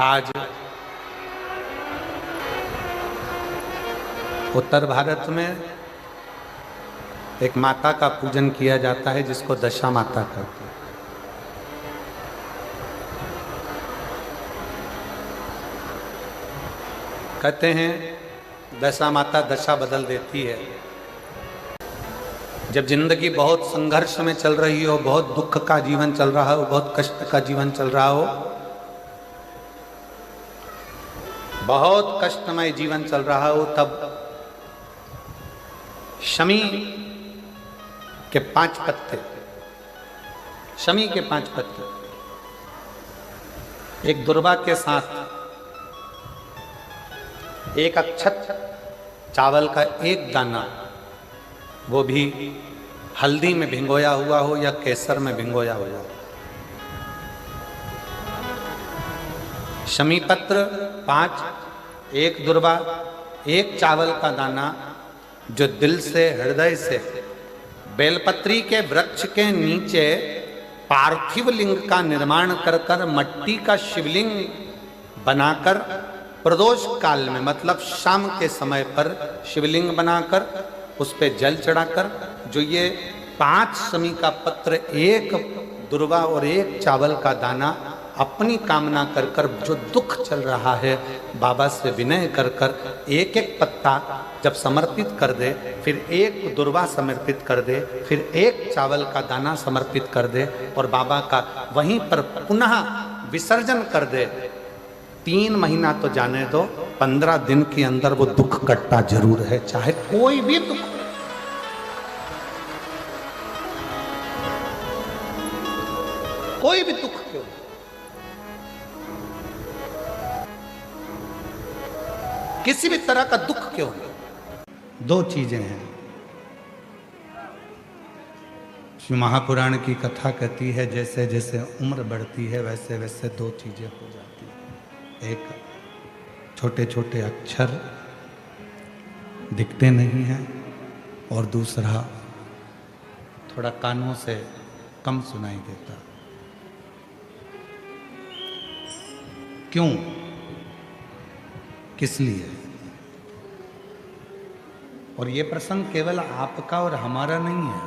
आज उत्तर भारत में एक माता का पूजन किया जाता है जिसको दशा माता कहते हैं। कहते हैं दशा माता दशा बदल देती है। जब जिंदगी बहुत संघर्ष में चल रही हो, बहुत दुख का जीवन चल रहा हो, बहुत कष्ट का जीवन चल रहा हो, बहुत कष्टमय जीवन चल रहा हो, तब शमी के 5 पत्ते, शमी के 5 पत्ते एक दुर्वा के साथ एक अक्षत चावल का एक दाना, वो भी हल्दी में भिंगोया हुआ हो या केसर में भिंगोया हुआ हो, शमी पत्र 5, एक दुर्वा, एक चावल का दाना, जो दिल से हृदय से बेलपत्री के वृक्ष के नीचे पार्थिव लिंग का निर्माण कर कर मट्टी का शिवलिंग बनाकर प्रदोष काल में, मतलब शाम के समय पर शिवलिंग बनाकर उस पे जल चढ़ाकर, जो ये 5 शमी का पत्र, एक दुर्वा और एक चावल का दाना, अपनी कामना कर कर, जो दुख चल रहा है बाबा से विनय कर कर एक एक पत्ता जब समर्पित कर दे, फिर एक दुर्वा समर्पित कर दे, फिर एक चावल का दाना समर्पित कर दे और बाबा का वहीं पर पुनः विसर्जन कर दे, 3 महीना तो जाने दो, 15 दिन के अंदर वो दुख कटता जरूर है, चाहे कोई भी दुख, कोई भी दुख क्यों। किसी भी तरह का दुख क्यों हो। 2 चीजें हैं। शिव महापुराण की कथा कहती है जैसे जैसे उम्र बढ़ती है वैसे वैसे 2 चीजें हो जाती है। एक, छोटे छोटे अक्षर दिखते नहीं हैं, और दूसरा, थोड़ा कानों से कम सुनाई देता। क्यों, किस लिए? और ये प्रसंग केवल आपका और हमारा नहीं है।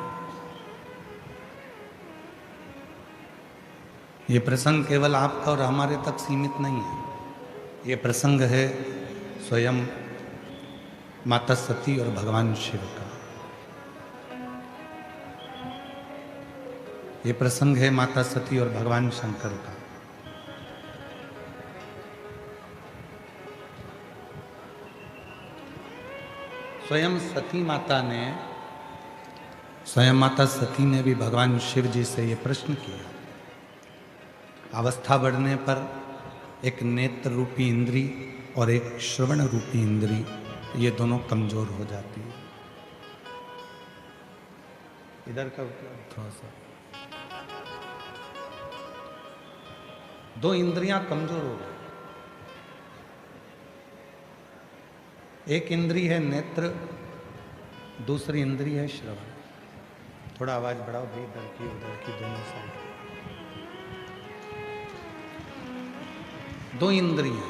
ये प्रसंग केवल आपका और हमारे तक सीमित नहीं है। ये प्रसंग है स्वयं माता सती और भगवान शिव का। ये प्रसंग है माता सती और भगवान शंकर का। स्वयं माता सती ने भी भगवान शिव जी से ये प्रश्न किया। अवस्था बढ़ने पर एक नेत्र रूपी इंद्री और एक श्रवण रूपी इंद्री, ये दोनों कमजोर हो जाती है। इधर का थोड़ा सा, 2 इंद्रियां कमजोर हो गई। एक इंद्री है नेत्र, दूसरी इंद्री है श्रवण। थोड़ा आवाज बढ़ाओ भाई, इधर की उधर की दोनों साइड। 2 इंद्रियां,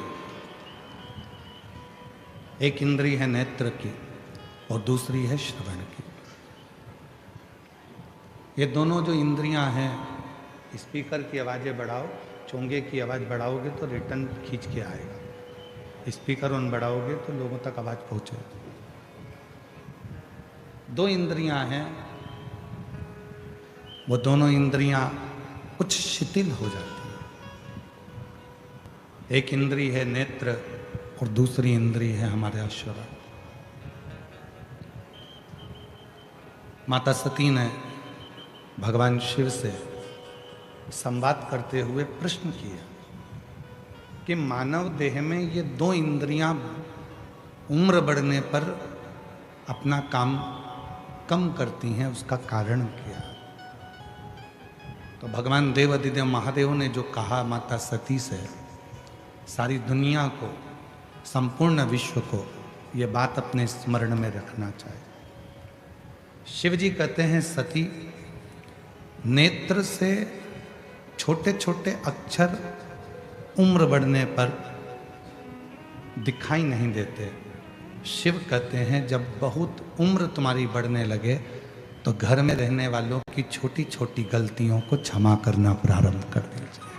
एक इंद्री है नेत्र की और दूसरी है श्रवण की। ये दोनों जो इंद्रियां हैं, स्पीकर की आवाजें बढ़ाओ, चोंगे की आवाज बढ़ाओगे तो रिटर्न खींच के आएगा, स्पीकर ऑन बढ़ाओगे तो लोगों तक आवाज पहुंचेगी। 2 इंद्रियां हैं, वो दोनों इंद्रियां कुछ शिथिल हो जाती है। एक इंद्री है नेत्र और दूसरी इंद्री है हमारे श्रवण। माता सती ने भगवान शिव से संवाद करते हुए प्रश्न किया कि मानव देह में ये 2 इंद्रियां उम्र बढ़ने पर अपना काम कम करती हैं, उसका कारण क्या? तो भगवान देवाधिदेव महादेव ने जो कहा माता सती से, सारी दुनिया को, संपूर्ण विश्व को ये बात अपने स्मरण में रखना चाहिए। शिव जी कहते हैं, सती, नेत्र से छोटे छोटे अक्षर उम्र बढ़ने पर दिखाई नहीं देते। शिव कहते हैं जब बहुत उम्र तुम्हारी बढ़ने लगे तो घर में रहने वालों की छोटी छोटी गलतियों को क्षमा करना प्रारंभ कर दीजिए।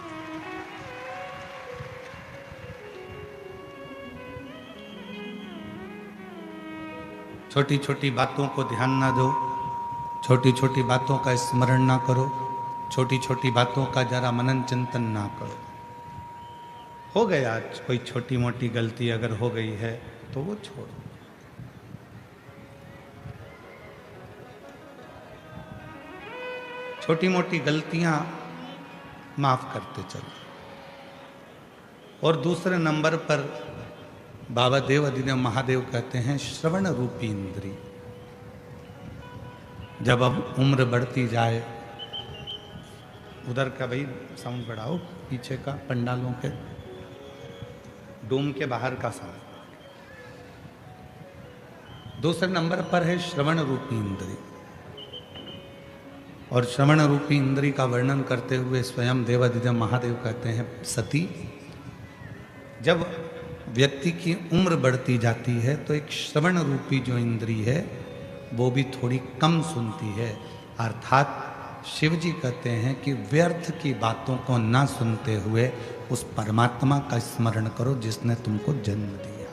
छोटी छोटी बातों को ध्यान ना दो, छोटी छोटी बातों का स्मरण ना करो, छोटी छोटी बातों का जरा मनन चिंतन ना करो। हो गया आज कोई छोटी मोटी गलती अगर हो गई है तो वो छोड़ो। छोटी मोटी गलतियां माफ करते चलो। और दूसरे नंबर पर बाबा देव अधिदेव महादेव कहते हैं श्रवण रूपी इंद्री। जब अब उम्र बढ़ती जाए, उधर का भाई साउंड बढ़ाओ, पीछे का पंडालों के डोम के बाहर का साउंड। दूसरे नंबर पर है श्रवण रूपी इंद्री। और श्रवण रूपी इंद्री का वर्णन करते हुए स्वयं देवाधिदेव महादेव कहते हैं सती, जब व्यक्ति की उम्र बढ़ती जाती है तो एक श्रवण रूपी जो इंद्री है वो भी थोड़ी कम सुनती है। अर्थात शिव जी कहते हैं कि व्यर्थ की बातों को ना सुनते हुए उस परमात्मा का स्मरण करो जिसने तुमको जन्म दिया,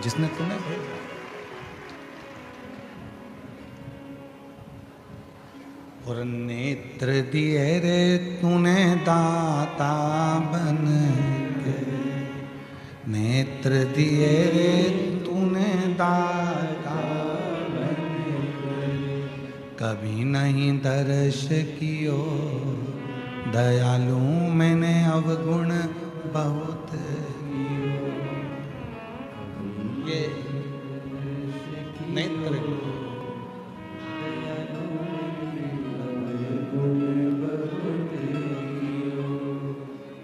जिसने तुम्हें भेजा। और नेत्र दिए रे तूने दाता बन के, नेत्र दिए रे तूने दाता बन के, कभी नहीं दर्श कियो दयालु मैंने अवगुण बहुत कियो। ये नेत्र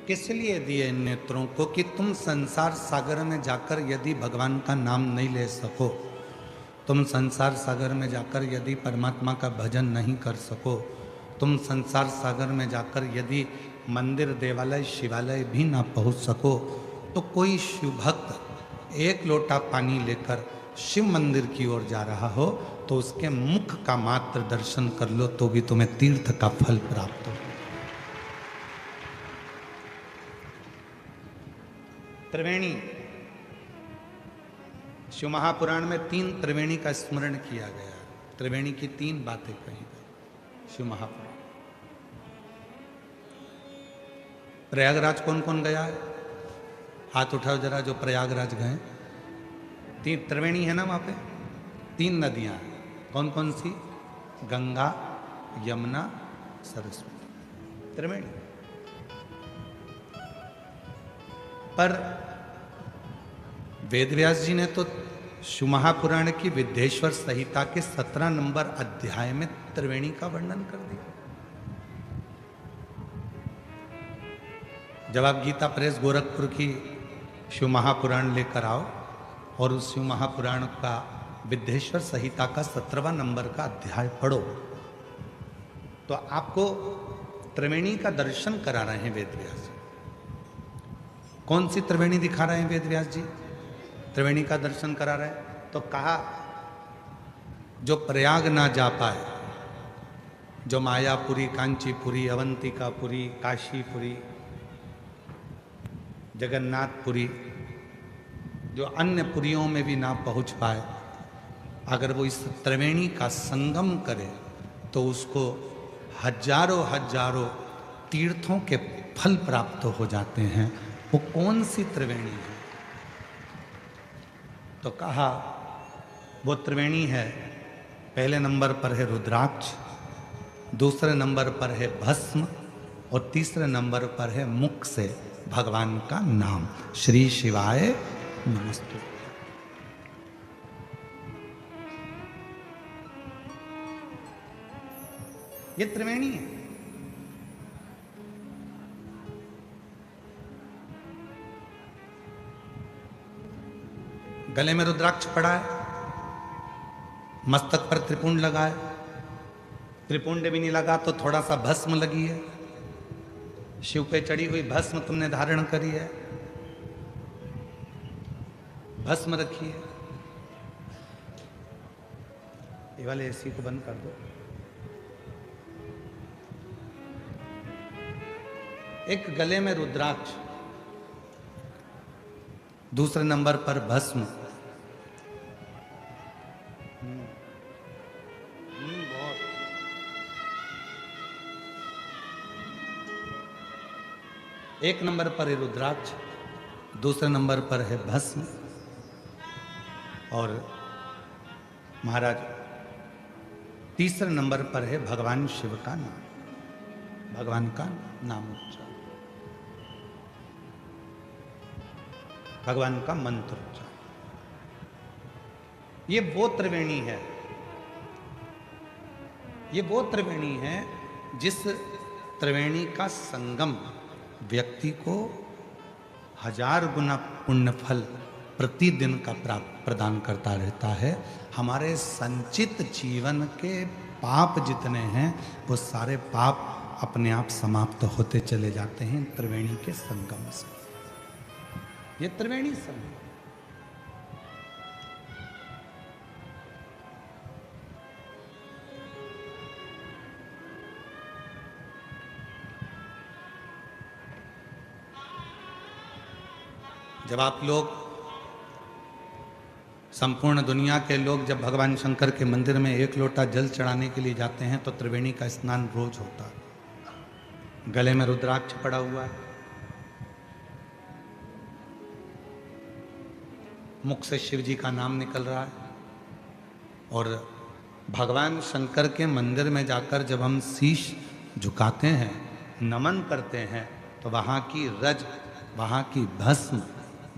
किस लिए दिए इन नेत्रों को कि तुम संसार सागर में जाकर यदि भगवान का नाम नहीं ले सको, तुम संसार सागर में जाकर यदि परमात्मा का भजन नहीं कर सको, तुम संसार सागर में जाकर यदि मंदिर देवालय शिवालय भी ना पहुंच सको, तो कोई शिव भक्त एक लोटा पानी लेकर शिव मंदिर की ओर जा रहा हो तो उसके मुख का मात्र दर्शन कर लो तो भी तुम्हें तीर्थ का फल प्राप्त हो। त्रिवेणी, शिव महापुराण में 3 त्रिवेणी का स्मरण किया गया। त्रिवेणी की 3 बातें कही गई शिव महापुराण। प्रयागराज कौन कौन गया है? हाथ उठाओ जरा जो प्रयागराज गए। 3 त्रिवेणी है ना वहां पे, 3 नदियां हैं। कौन कौन सी? गंगा, यमुना, सरस्वती, त्रिवेणी। पर वेदव्यास जी ने तो शिव महापुराण की विद्येश्वर संहिता के 17 नंबर अध्याय में त्रिवेणी का वर्णन कर दिया। जब आप गीता प्रेस गोरखपुर की शिव महापुराण लेकर आओ और उस शिव महापुराण का विद्येश्वर संहिता का 17वां नंबर का अध्याय पढ़ो तो आपको त्रिवेणी का दर्शन करा रहे हैं वेदव्यास जी। कौन सी त्रिवेणी दिखा रहे हैं वेदव्यास जी? त्रिवेणी का दर्शन करा रहे हैं। तो कहा जो प्रयाग ना जा पाए, जो मायापुरी, कांचीपुरी, अवंतिकापुरी, काशीपुरी, जगन्नाथपुरी, जो अन्य पुरियों में भी ना पहुंच पाए, अगर वो इस त्रिवेणी का संगम करे तो उसको हजारों हजारों तीर्थों के फल प्राप्त हो जाते हैं। वो कौन सी त्रिवेणी है? तो कहा वो त्रिवेणी है, पहले नंबर पर है रुद्राक्ष, दूसरे नंबर पर है भस्म और तीसरे नंबर पर है मुख से भगवान का नाम, श्री शिवाय नमस्तु। ये त्रिवेणी है। गले में रुद्राक्ष पड़ा है, मस्तक पर त्रिपुंड लगा है, त्रिपुंड भी नहीं लगा तो थोड़ा सा भस्म लगी है, शिव पे चढ़ी हुई भस्म तुमने धारण करी है, भस्म रखी है। ये वाले एसी को बंद कर दो। एक गले में रुद्राक्ष, दूसरे नंबर पर भस्म, एक नंबर पर है रुद्राक्ष, दूसरे नंबर पर है भस्म, और महाराज तीसरे नंबर पर है भगवान शिव का नाम, भगवान का नाम उच्चारण, भगवान का मंत्र उच्चारण। ये वो त्रिवेणी है, ये वो त्रिवेणी है जिस त्रिवेणी का संगम व्यक्ति को 1000 गुना पुण्य फल प्रतिदिन का प्रदान करता रहता है। हमारे संचित जीवन के पाप जितने हैं वो सारे पाप अपने आप समाप्त होते चले जाते हैं त्रिवेणी के संगम से। ये त्रिवेणी संगम, जब आप लोग, संपूर्ण दुनिया के लोग जब भगवान शंकर के मंदिर में 1 लोटा जल चढ़ाने के लिए जाते हैं तो त्रिवेणी का स्नान रोज होता है। गले में रुद्राक्ष पड़ा हुआ है, मुख से शिव जी का नाम निकल रहा है, और भगवान शंकर के मंदिर में जाकर जब हम शीश झुकाते हैं, नमन करते हैं, तो वहाँ की रज, वहाँ की भस्म,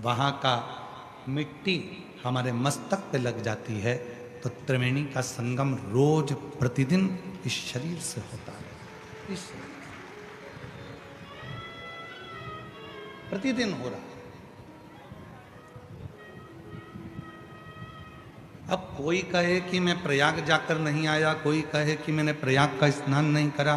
वहाँ का मिट्टी हमारे मस्तक पे लग जाती है। तो त्रिवेणी का संगम रोज प्रतिदिन इस शरीर से होता है, इस प्रतिदिन हो रहा है। अब कोई कहे कि मैं प्रयाग जाकर नहीं आया, कोई कहे कि मैंने प्रयाग का स्नान नहीं करा,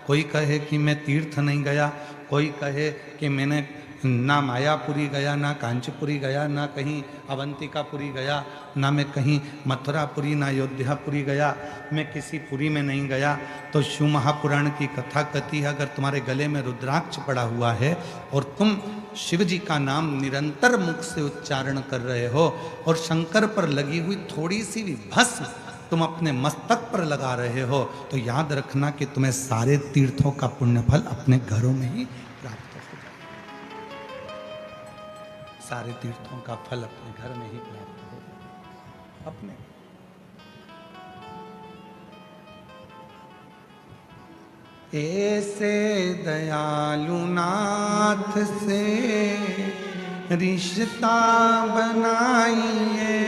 कोई कहे कि मैं तीर्थ नहीं गया, कोई कहे कि मैंने ना मायापुरी गया, ना कांचीपुरी गया, ना कहीं अवंतिकापुरी गया, ना मैं कहीं मथुरापुरी, ना अयोध्यापुरी गया, मैं किसी पुरी में नहीं गया। तो शिव महापुराण की कथा कहती है, अगर तुम्हारे गले में रुद्राक्ष पड़ा हुआ है और तुम शिव जी का नाम निरंतर मुख से उच्चारण कर रहे हो और शंकर पर लगी हुई थोड़ी सी भी भस्म तुम अपने मस्तक पर लगा रहे हो, तो याद रखना कि तुम्हें सारे तीर्थों का पुण्यफल अपने घरों में ही प्राप्त हो जाए। सारे तीर्थों का फल अपने घर में ही प्राप्त हो जाए। अपने ऐसे दयालु नाथ से रिश्ता बनाइए,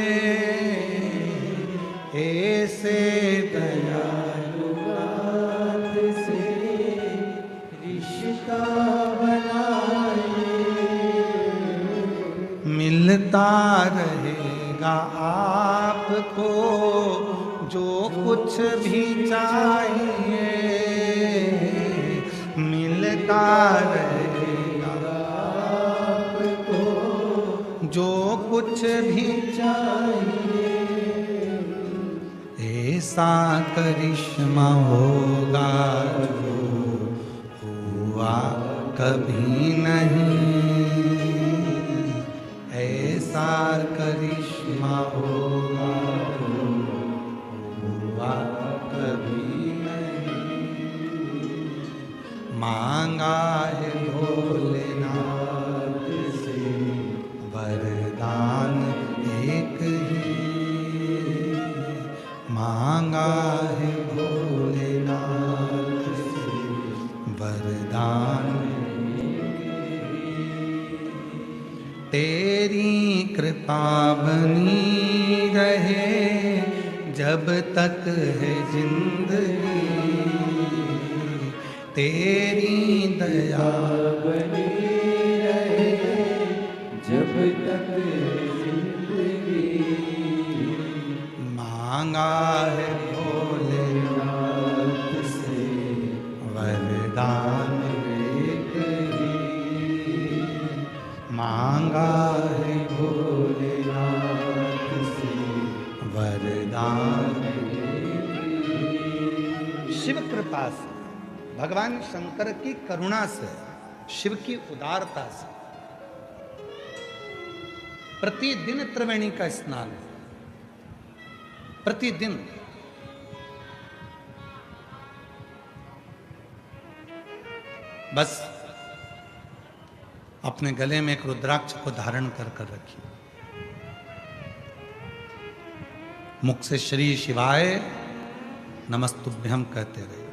ऐसे दयालु नाथ से रिश्ता बनाइए, मिलता रहेगा आपको जो कुछ भी चाहिए, मिलता रहेगा आपको जो कुछ भी चाहिए। ऐसा करिश्मा होगा जो हुआ कभी नहीं, ऐसा करिश्मा होगा जो हुआ कभी नहीं। मांगा है भोलेनाथ से वरदान एक ही, मांगा है भोलेनाथ से वरदान एक ही। तेरी कृपा बनी रहे जब तक है जिंदगी, तेरी दया बनी रहे जब तक है जिंदगी। मांगा है भोलेनाथ से वरदान एक मांगा है भोलेनाथ से वरदान। शिव कृपा से, भगवान शंकर की करुणा से, शिव की उदारता से प्रतिदिन त्रिवेणी का स्नान, प्रतिदिन। बस अपने गले में एक रुद्राक्ष को धारण कर कर रखिए। मुख से श्री शिवाय नमस्तुभ्यम कहते रहे।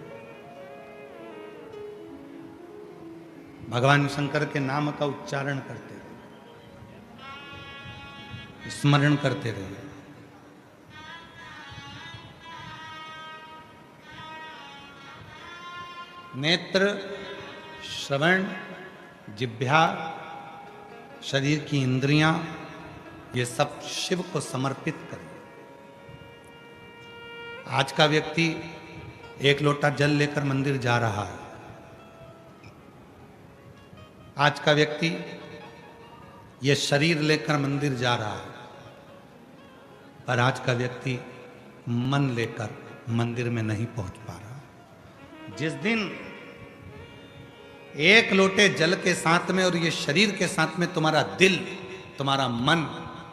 भगवान शंकर के नाम का उच्चारण करते रहे, स्मरण करते रहे। नेत्र, श्रवण, जिह्वा, शरीर की इंद्रियां, ये सब शिव को समर्पित करें। आज का व्यक्ति एक लोटा जल लेकर मंदिर जा रहा है। आज का व्यक्ति ये शरीर लेकर मंदिर जा रहा है, पर आज का व्यक्ति मन लेकर मंदिर में नहीं पहुंच पा रहा। जिस दिन एक लोटे जल के साथ में और ये शरीर के साथ में तुम्हारा दिल, तुम्हारा मन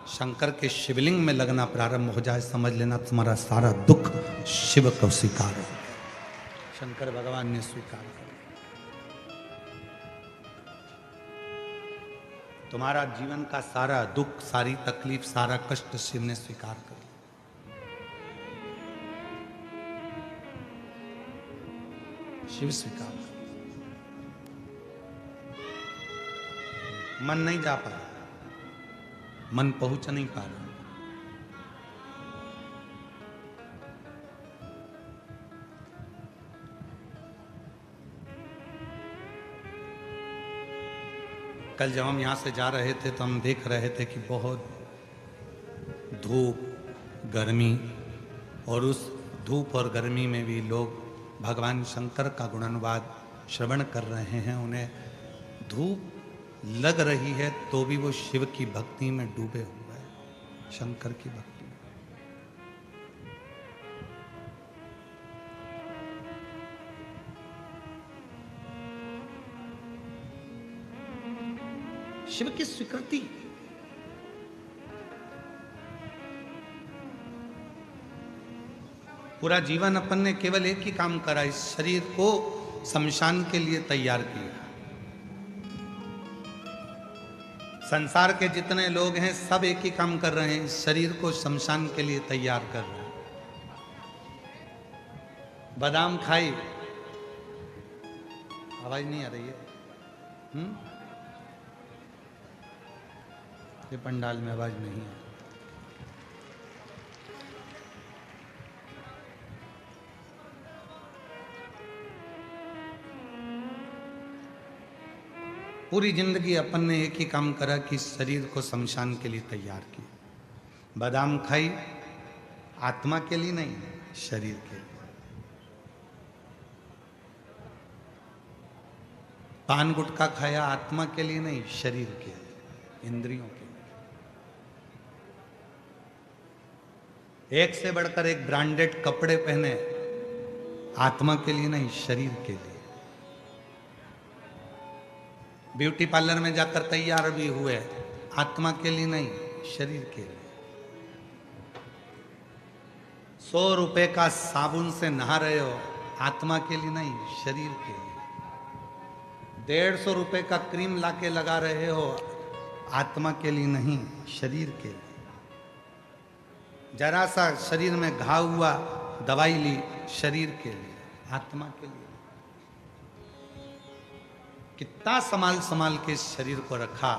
शंकर के शिवलिंग में लगना प्रारंभ हो जाए, समझ लेना तुम्हारा सारा दुख शिव को स्वीकार है। शंकर भगवान ने स्वीकार किया। तुम्हारा जीवन का सारा दुख, सारी तकलीफ, सारा कष्ट शिव ने स्वीकार कर लिया। शिव स्वीकार कर। मन नहीं जा पा रहा, मन पहुंच नहीं पा रहा। कल जब हम यहां से जा रहे थे तो हम देख रहे थे कि बहुत धूप, गर्मी, और उस धूप और गर्मी में भी लोग भगवान शंकर का गुणानुवाद श्रवण कर रहे हैं। उन्हें धूप लग रही है तो भी वो शिव की भक्ति में डूबे हुए हैं, शंकर की भक्ति में। शिव की स्वीकृति। पूरा जीवन अपन ने केवल एक ही काम करा, इस शरीर को शमशान के लिए तैयार किया। संसार के जितने लोग हैं सब एक ही काम कर रहे हैं, इस शरीर को शमशान के लिए तैयार कर रहे हैं। बादाम खाई, आवाज नहीं आ रही है? ये पंडाल में आवाज नहीं है। पूरी जिंदगी अपन ने एक ही काम करा कि शरीर को शमशान के लिए तैयार किया। बादाम खाई, आत्मा के लिए नहीं, शरीर के लिए। पान गुटखा खाया, आत्मा के लिए नहीं, शरीर के लिए, इंद्रियों के लिए। एक से बढ़कर एक ब्रांडेड कपड़े पहने, आत्मा के लिए नहीं, शरीर के लिए। ब्यूटी पार्लर में जाकर तैयार भी हुए, आत्मा के लिए नहीं, शरीर के लिए। 100 रुपए का साबुन से नहा रहे हो, आत्मा के लिए नहीं, शरीर के लिए। 150 रुपए का क्रीम लाके लगा रहे हो, आत्मा के लिए नहीं, शरीर के लिए। जरा सा शरीर में घाव हुआ, दवाई ली, शरीर के लिए, आत्मा के लिए। कितना संभाल संभाल के इस शरीर को रखा,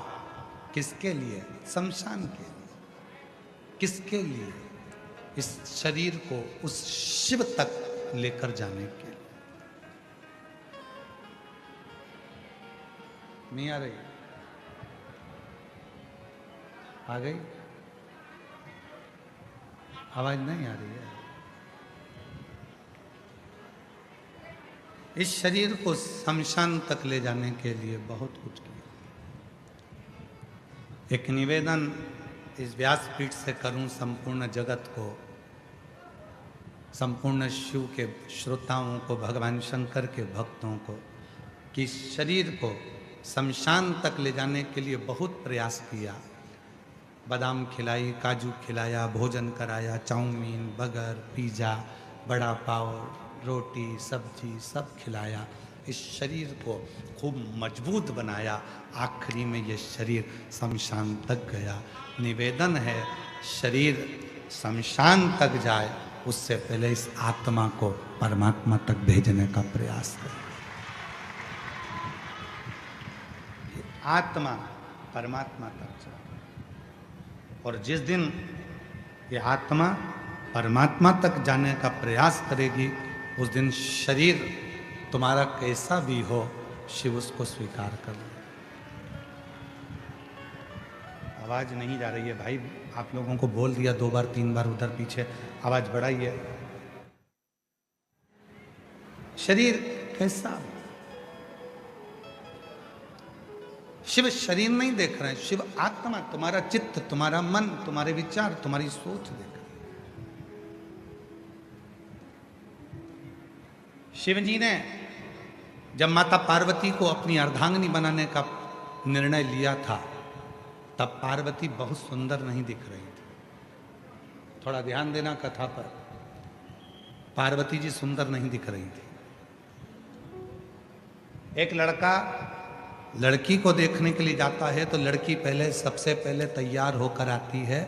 किसके लिए? शमशान के लिए। किसके लिए? इस शरीर को उस शिव तक लेकर जाने के लिए। नहीं आ रही? आ गई? आवाज नहीं आ रही है? इस शरीर को शमशान तक ले जाने के लिए बहुत कुछ किया। एक निवेदन इस व्यासपीठ से करूं संपूर्ण जगत को, संपूर्ण शिव के श्रोताओं को, भगवान शंकर के भक्तों को, कि शरीर को शमशान तक ले जाने के लिए बहुत प्रयास किया। बादाम खिलाई, काजू खिलाया, भोजन कराया, चाउमीन, बर्गर, पिज़्ज़ा, बड़ा पाव, रोटी, सब्जी सब खिलाया। इस शरीर को खूब मजबूत बनाया। आखिरी में ये शरीर शमशान तक गया। निवेदन है, शरीर शमशान तक जाए उससे पहले इस आत्मा को परमात्मा तक भेजने का प्रयास करें। आत्मा परमात्मा तक जाए, और जिस दिन ये आत्मा परमात्मा तक जाने का प्रयास करेगी, उस दिन शरीर तुम्हारा कैसा भी हो, शिव उसको स्वीकार कर ले। आवाज नहीं जा रही है भाई, आप लोगों को बोल दिया 2 बार 3 बार उधर पीछे, आवाज बढ़ाइए। शरीर कैसा, शिव शरीर नहीं देख रहे हैं, शिव आत्मा, तुम्हारा चित्त, तुम्हारा मन, तुम्हारे विचार, तुम्हारी सोच देख रहे हैं। शिव जी ने जब माता पार्वती को अपनी अर्धांगिनी बनाने का निर्णय लिया था, तब पार्वती बहुत सुंदर नहीं दिख रही थी। थोड़ा ध्यान देना कथा पर, पार्वती जी सुंदर नहीं दिख रही थी। एक लड़का लड़की को देखने के लिए जाता है तो लड़की सबसे पहले तैयार होकर आती है,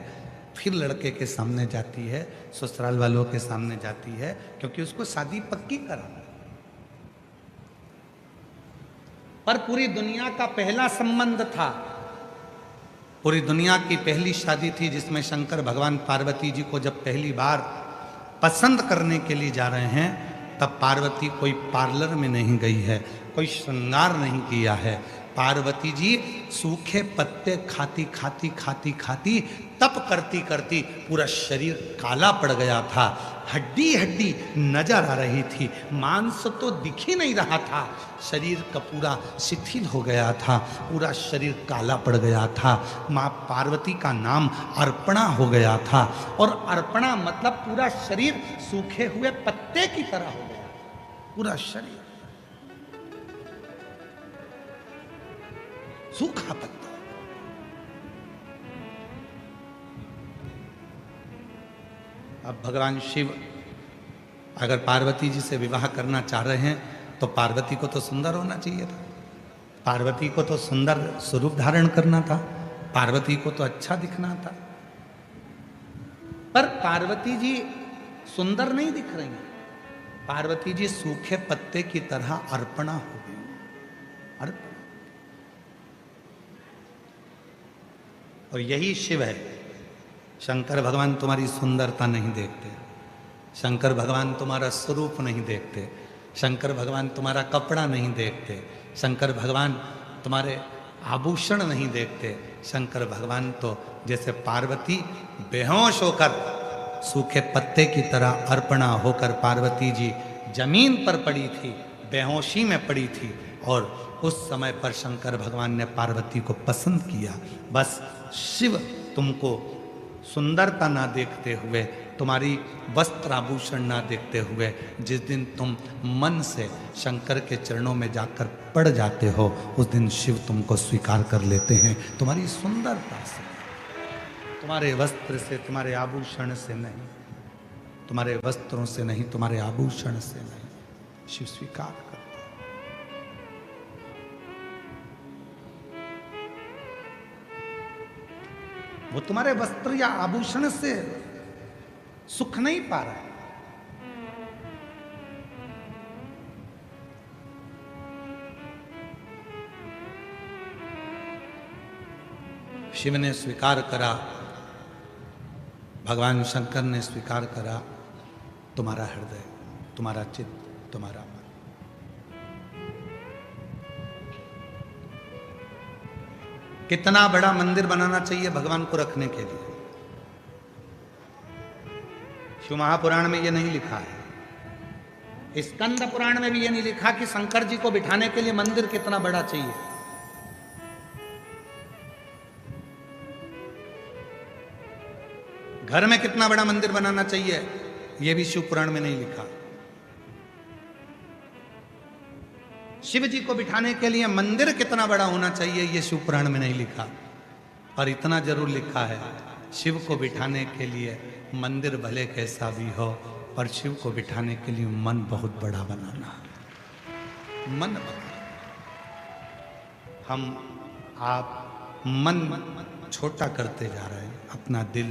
फिर लड़के के सामने जाती है, ससुराल वालों के सामने जाती है, क्योंकि उसको शादी पक्की कराना। पर पूरी दुनिया का पहला संबंध था, पूरी दुनिया की पहली शादी थी, जिसमें शंकर भगवान पार्वती जी को जब पहली बार पसंद करने के लिए जा रहे हैं, तब पार्वती कोई पार्लर में नहीं गई है, कोई श्रृंगार नहीं किया है। पार्वती जी सूखे पत्ते खाती खाती खाती खाती, तप करती करती पूरा शरीर काला पड़ गया था। हड्डी हड्डी नजर आ रही थी, मांस तो दिख ही नहीं रहा था। शरीर का पूरा शिथिल हो गया था, पूरा शरीर काला पड़ गया था। माँ पार्वती का नाम अर्पणा हो गया था, और अर्पणा मतलब पूरा शरीर सूखे हुए पत्ते की तरह हो गया, पूरा शरीर सूखा पत्ता। अब भगवान शिव अगर पार्वती जी से विवाह करना चाह रहे हैं, तो पार्वती को तो सुंदर होना चाहिए था, पार्वती को तो सुंदर स्वरूप धारण करना था, पार्वती को तो अच्छा दिखना था। पर पार्वती जी सुंदर नहीं दिख रही हैं, पार्वती जी सूखे पत्ते की तरह अर्पणा हो गई। अर्पणा, और यही शिव है। शंकर भगवान तुम्हारी सुंदरता नहीं देखते, शंकर भगवान तुम्हारा स्वरूप नहीं देखते, शंकर भगवान तुम्हारा कपड़ा नहीं देखते, शंकर भगवान तुम्हारे आभूषण नहीं देखते। शंकर भगवान तो जैसे पार्वती बेहोश होकर सूखे पत्ते की तरह अर्पणा होकर पार्वती जी जमीन पर पड़ी थी, बेहोशी में पड़ी थी, और उस समय पर शंकर भगवान ने पार्वती को पसंद किया। बस शिव तुमको सुंदरता ना देखते हुए, तुम्हारी वस्त्र आभूषण ना देखते हुए, जिस दिन तुम मन से शंकर के चरणों में जाकर पड़ जाते हो, उस दिन शिव तुमको स्वीकार कर लेते हैं। तुम्हारी सुंदरता से, तुम्हारे वस्त्र से, तुम्हारे आभूषण से नहीं, तुम्हारे वस्त्रों से नहीं, तुम्हारे आभूषण से नहीं, शिव स्वीकार करते हैं। वो तुम्हारे वस्त्र या आभूषण से सुख नहीं पा रहा है। शिव ने स्वीकार करा, भगवान शंकर ने स्वीकार करा, तुम्हारा हृदय, तुम्हारा चित्त, तुम्हारा मन। कितना बड़ा मंदिर बनाना चाहिए भगवान को रखने के लिए? शिव महापुराण में यह नहीं लिखा है, स्कंद पुराण में भी यह नहीं लिखा कि शंकर जी को बिठाने के लिए मंदिर कितना बड़ा चाहिए। घर में कितना बड़ा मंदिर बनाना चाहिए यह भी शिव पुराण में नहीं लिखा। शिव जी को बिठाने के लिए मंदिर कितना बड़ा होना चाहिए यह शिव पुराण में नहीं लिखा। और इतना जरूर लिखा है, शिव को बिठाने के लिए मंदिर भले कैसा भी हो, पर शिव को बिठाने के लिए मन बहुत बड़ा बनाना। मन बड़ा, हम आप मन छोटा करते जा रहे हैं, अपना दिल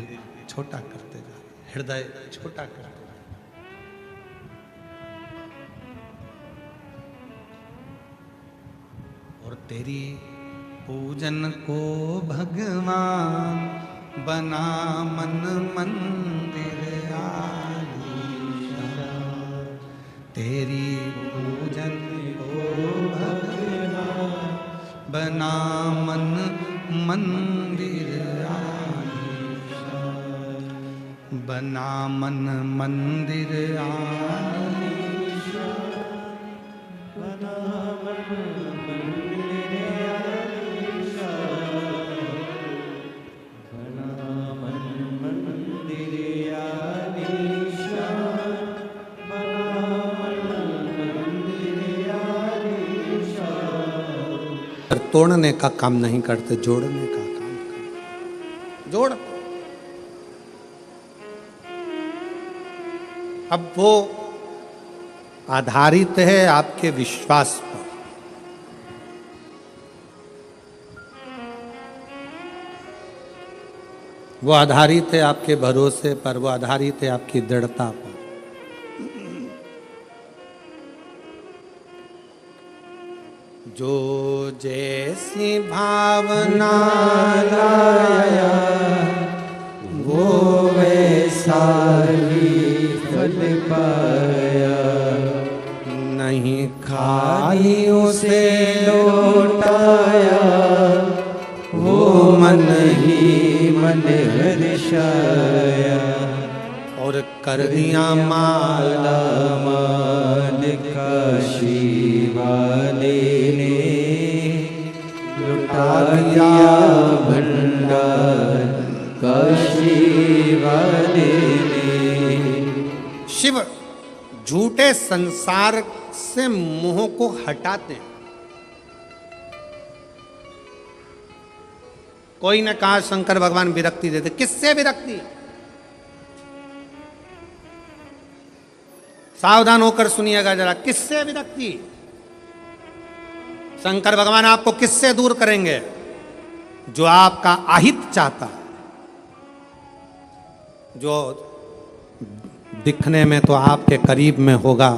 छोटा करते जा रहे हैं, हृदय छोटा करते जा रहे हैं। और तेरी पूजन को भगवान बना मन मंदिर आलीशान। तेरी पूजन को भगवान बना मन मंदिर आलीशान। बना मन मंदिर आलीशान। बना मन तोड़ने का काम नहीं करते, जोड़ने का काम करते। जोड़, अब वो आधारित है आपके विश्वास पर। वो आधारित है आपके भरोसे पर, वो आधारित है आपकी दृढ़ता पर। जो जैसी भावना लाया वो वैसा ही फल पाया। नहीं खाली उसे लौटाया, वो मन ही मन हर्षाया। और कर दिया माला मान काशी वाले ने, लुटा दिया भंडार काशी वाले ने। शिव झूठे संसार से मोह को हटाते हैं। कोई ने कहा शंकर भगवान विरक्ति देते, किससे विरक्ति? सावधान होकर सुनिएगा जरा, किससे विरक्ति? शंकर भगवान आपको किससे दूर करेंगे? जो आपका अहित चाहता, जो दिखने में तो आपके करीब में होगा,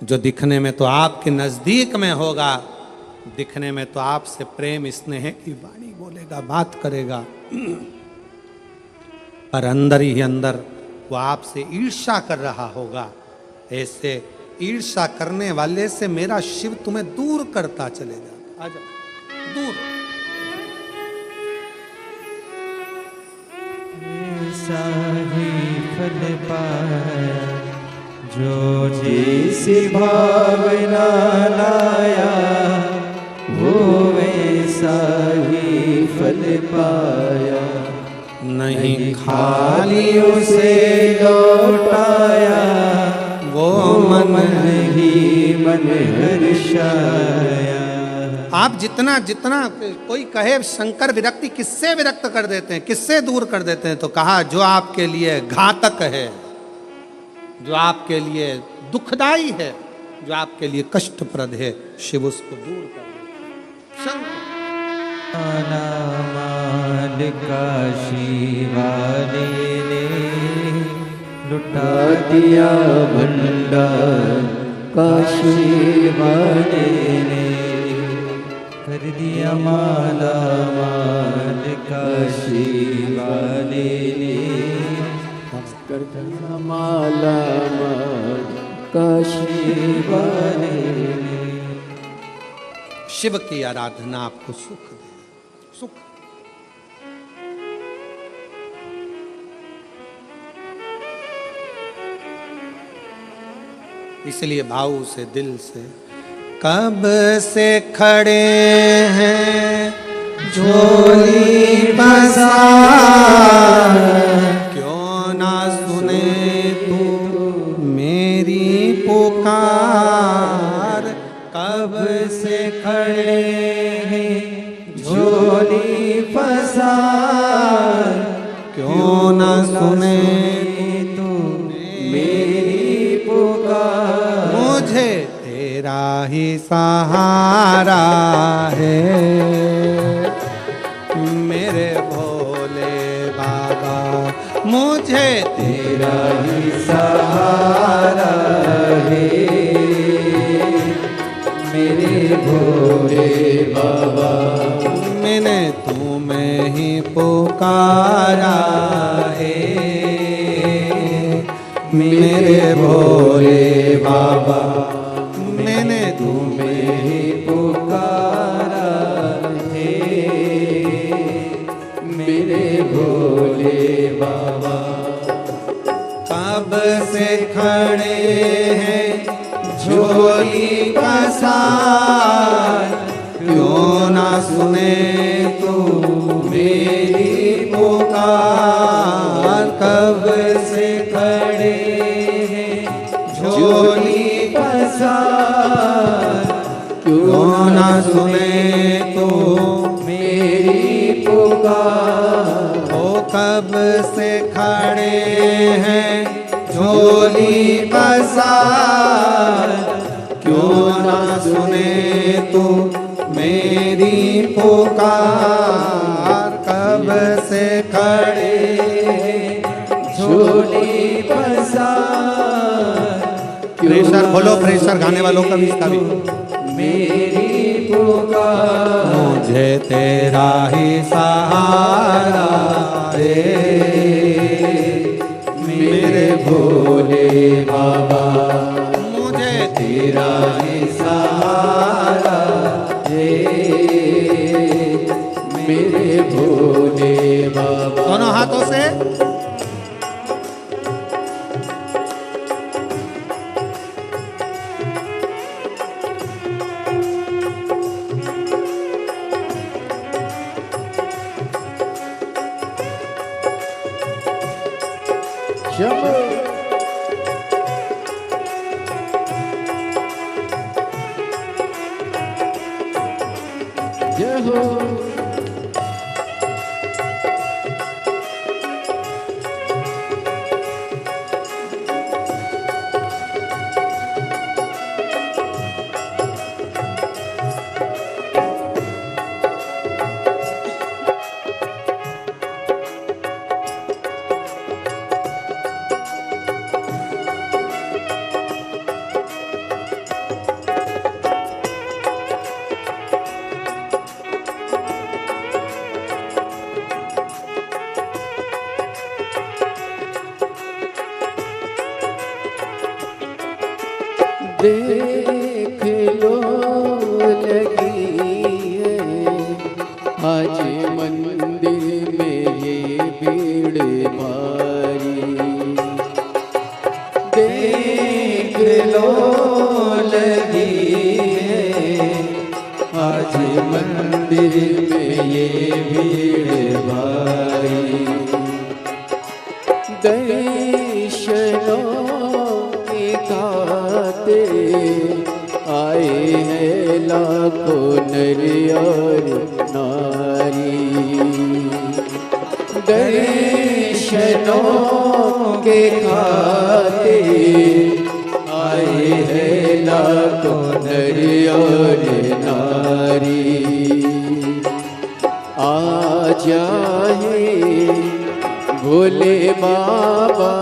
जो दिखने में तो आपके नजदीक में होगा, दिखने में तो आपसे प्रेम स्नेह की वाणी बोलेगा, बात करेगा, पर अंदर ही अंदर वो आपसे ईर्ष्या कर रहा होगा। ऐसे ईर्ष्या करने वाले से मेरा शिव तुम्हें दूर करता चले जाता। आजा दूर। ऐसा ही फल पाया जो जैसी भावना लाया, वो वैसा ही फल पाया। नहीं खाली उसे लौटाया, वो मन ही मन हर्षाया। आप जितना जितना कोई कहे शंकर विरक्ति, किससे विरक्त कर देते हैं, किससे दूर कर देते हैं? तो कहा जो आपके लिए घातक है, जो आपके लिए दुखदाई है, जो आपके लिए कष्टप्रद है, शिव उसको दूर कर देते हैं। मान काशी वाले ने लुटा दिया भंडार काशी वाले ने। कर दिया माला मान काशी वाले ने। कर दिया माला मान काशी वाले ने। शिव की आराधना आपको सुख दे, सुख। इसलिए भाव से, दिल से, कब से खड़े हैं झोली बसा सहारा है। मेरे भोले बाबा मुझे तेरा ही सहारा है। मेरे भोले बाबा मैंने तुम्हें ही पुकारा है। मेरे भोले बाबा मैंने तुम्हें ही पुकारा है। मेरे भोले बाबा कब से खड़े हैं झोली पसार, क्यों ना सुने तू मेरी पुकार। कब से खड़े हैं झोली पसार, क्यों ना सुने तू मेरी पुकार। ओ कब से खड़े हैं झोली पसार, क्यों ना सुने तू मेरी पुकार। कब से खड़े हैं झोली पसार, प्रेशर खोलो, प्रेशर गाने वालों का भी, इसका भी। मेरी पुकार। मुझे तेरा ही सहारा है। मेरे भोले बाबा मुझे तेरा ही सहारा है। मेरे भोले बाबा। दोनों हाथों से जय हो। देख लो लगी है आज मंदिर में ये भीड़ भारी। देख लो लगी है आज मंदिर में ये भीड़ भारी। दर्शनों के खाते आए हैं लाखों नर और नारी। दर्शनों के खाते आए हैं लाखों नर और नारी। आ जाए भोले बाबा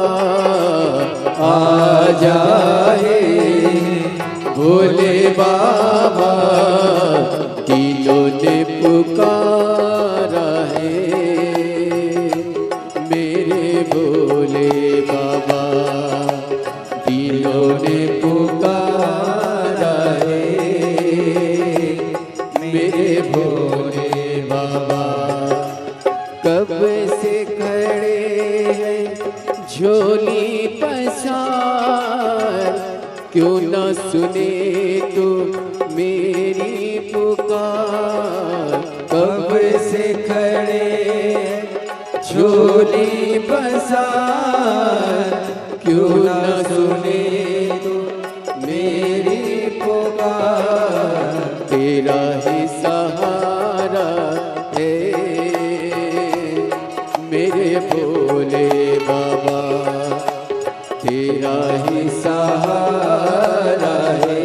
आ जाए भोले बाबा। दिलों ने पुकारा है मेरे भोले बाबा। दिलों ने पुकारा है मेरे भोले बाबा। कब से खड़े हैं झोली पसार, क्यों न सुने तो मेरी पुकार। कब से खड़े हैं झोली पसार, क्यों न सुने तो मेरी पुकार। तेरा ही सहारा है मेरे भोले बाबा। तेरा ही सहारा है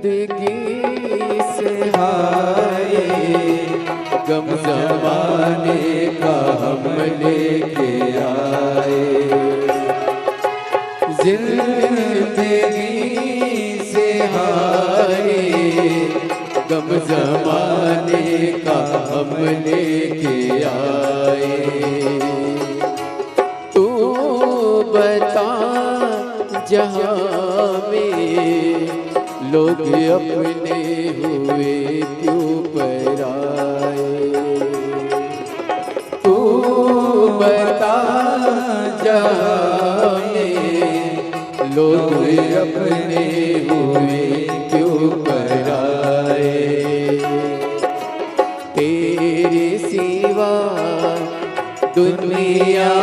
जिंदगी से हारे गम जमाने का हम लेके आए। जिंदगी से हारे गम जमाने का हम लेके आए। तू बता जहाँ में लोग अपने हुए क्यों पराए। तू बता जहाँ में लोग अपने हुए क्यों पराए। तेरे सिवा दुनिया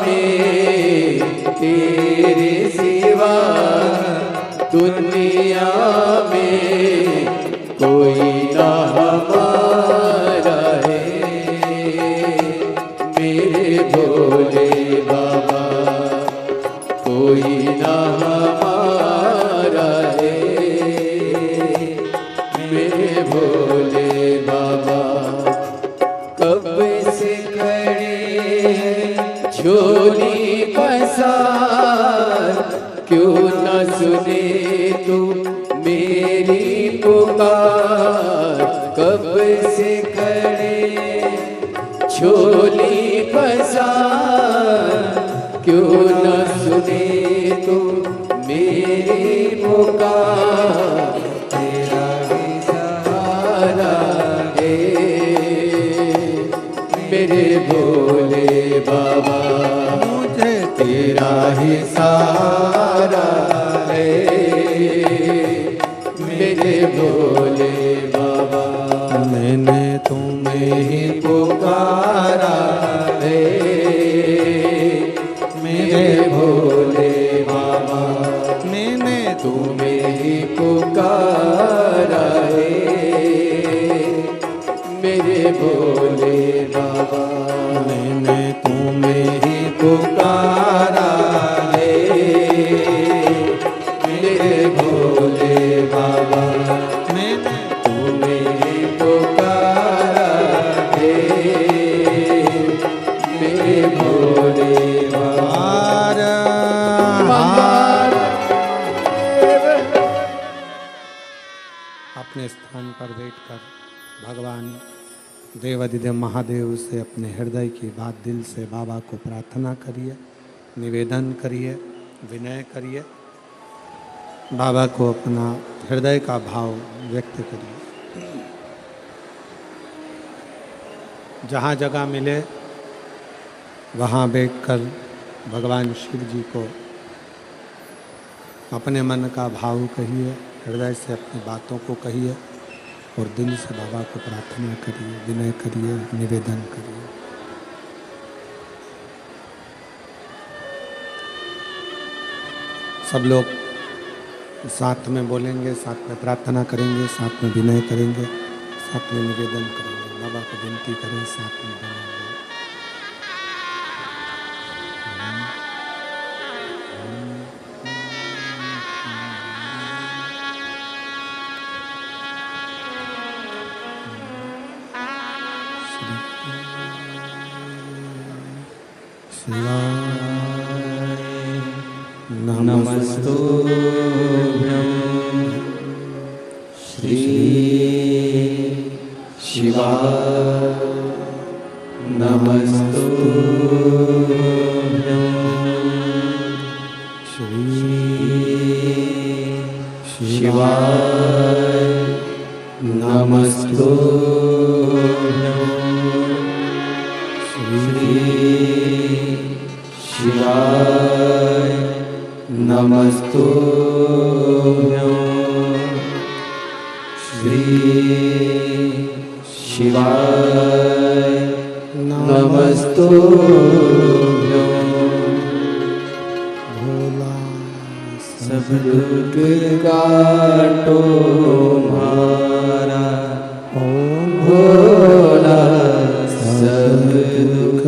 में, तेरे सिवा दुनिया में कोई ना हमारा है। मेरे भोले बाबा कोई ना हमारा है। मेरे भोले बाबा कब से खड़े हैं झोली पसार, क्यों न सुने तू मेरी पुकार। कब से खड़े झोली पसार, क्यों न सुने तू मेरी पुकार। तेरा ही सहारा है मेरे भोले बाबा, मुझे तेरा ही सहारा है मेरे भोले बाबा। मैंने तुम्हें ही पुकारा है मेरे भोले बाबा। मैंने तुम्हें ही पुकारा है मेरे भोले बाबा। मैंने तुम्हें ही पुकारा है मेरे भोले बाबा। मैंने तुम्हें ही पुकारा है मेरे भोले बाबा। अपने स्थान पर बैठकर भगवान देवाधिदेव महादेव से अपने हृदय की बात दिल से बाबा को प्रार्थना करिए, निवेदन करिए, विनय करिए। बाबा को अपना हृदय का भाव व्यक्त करिए। जहाँ जगह मिले वहाँ बैठकर भगवान शिव जी को अपने मन का भाव कहिए, हृदय से अपनी बातों को कहिए और दिल से बाबा को प्रार्थना करिए, विनय करिए, निवेदन करिए। सब लोग साथ में बोलेंगे, साथ में प्रार्थना करेंगे, साथ में विनय करेंगे, साथ में निवेदन करेंगे। बाबा को विनती करें, साथ में विनय। नमस्तुभ्यं श्री शिवाय। नमस्तुभ्यं श्री शिवाय। नमस्तुभ्यं श्री शिवाय। नमस्तुभ्यं श्री शिवाय। नमस्तुभ्यं भोला सब दुख काटो मारा। ओम भोला सब दुख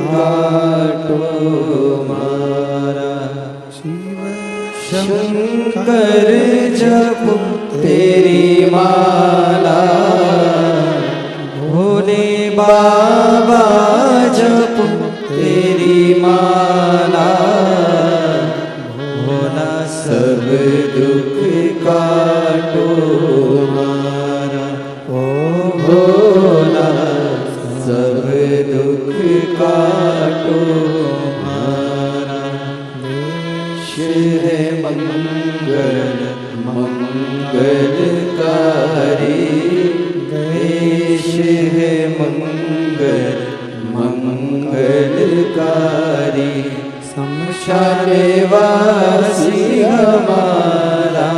काटो मारा। शंकर जप तेरी माला, भोले बाबा जपो तेरी माला, भोला सब दुख काटो मारा। ओ भोला सब दुख काटो मारा। देश है मंगल मंगलकारी, देश है मंगल मंगलकारी। शमशान वासी हमारा,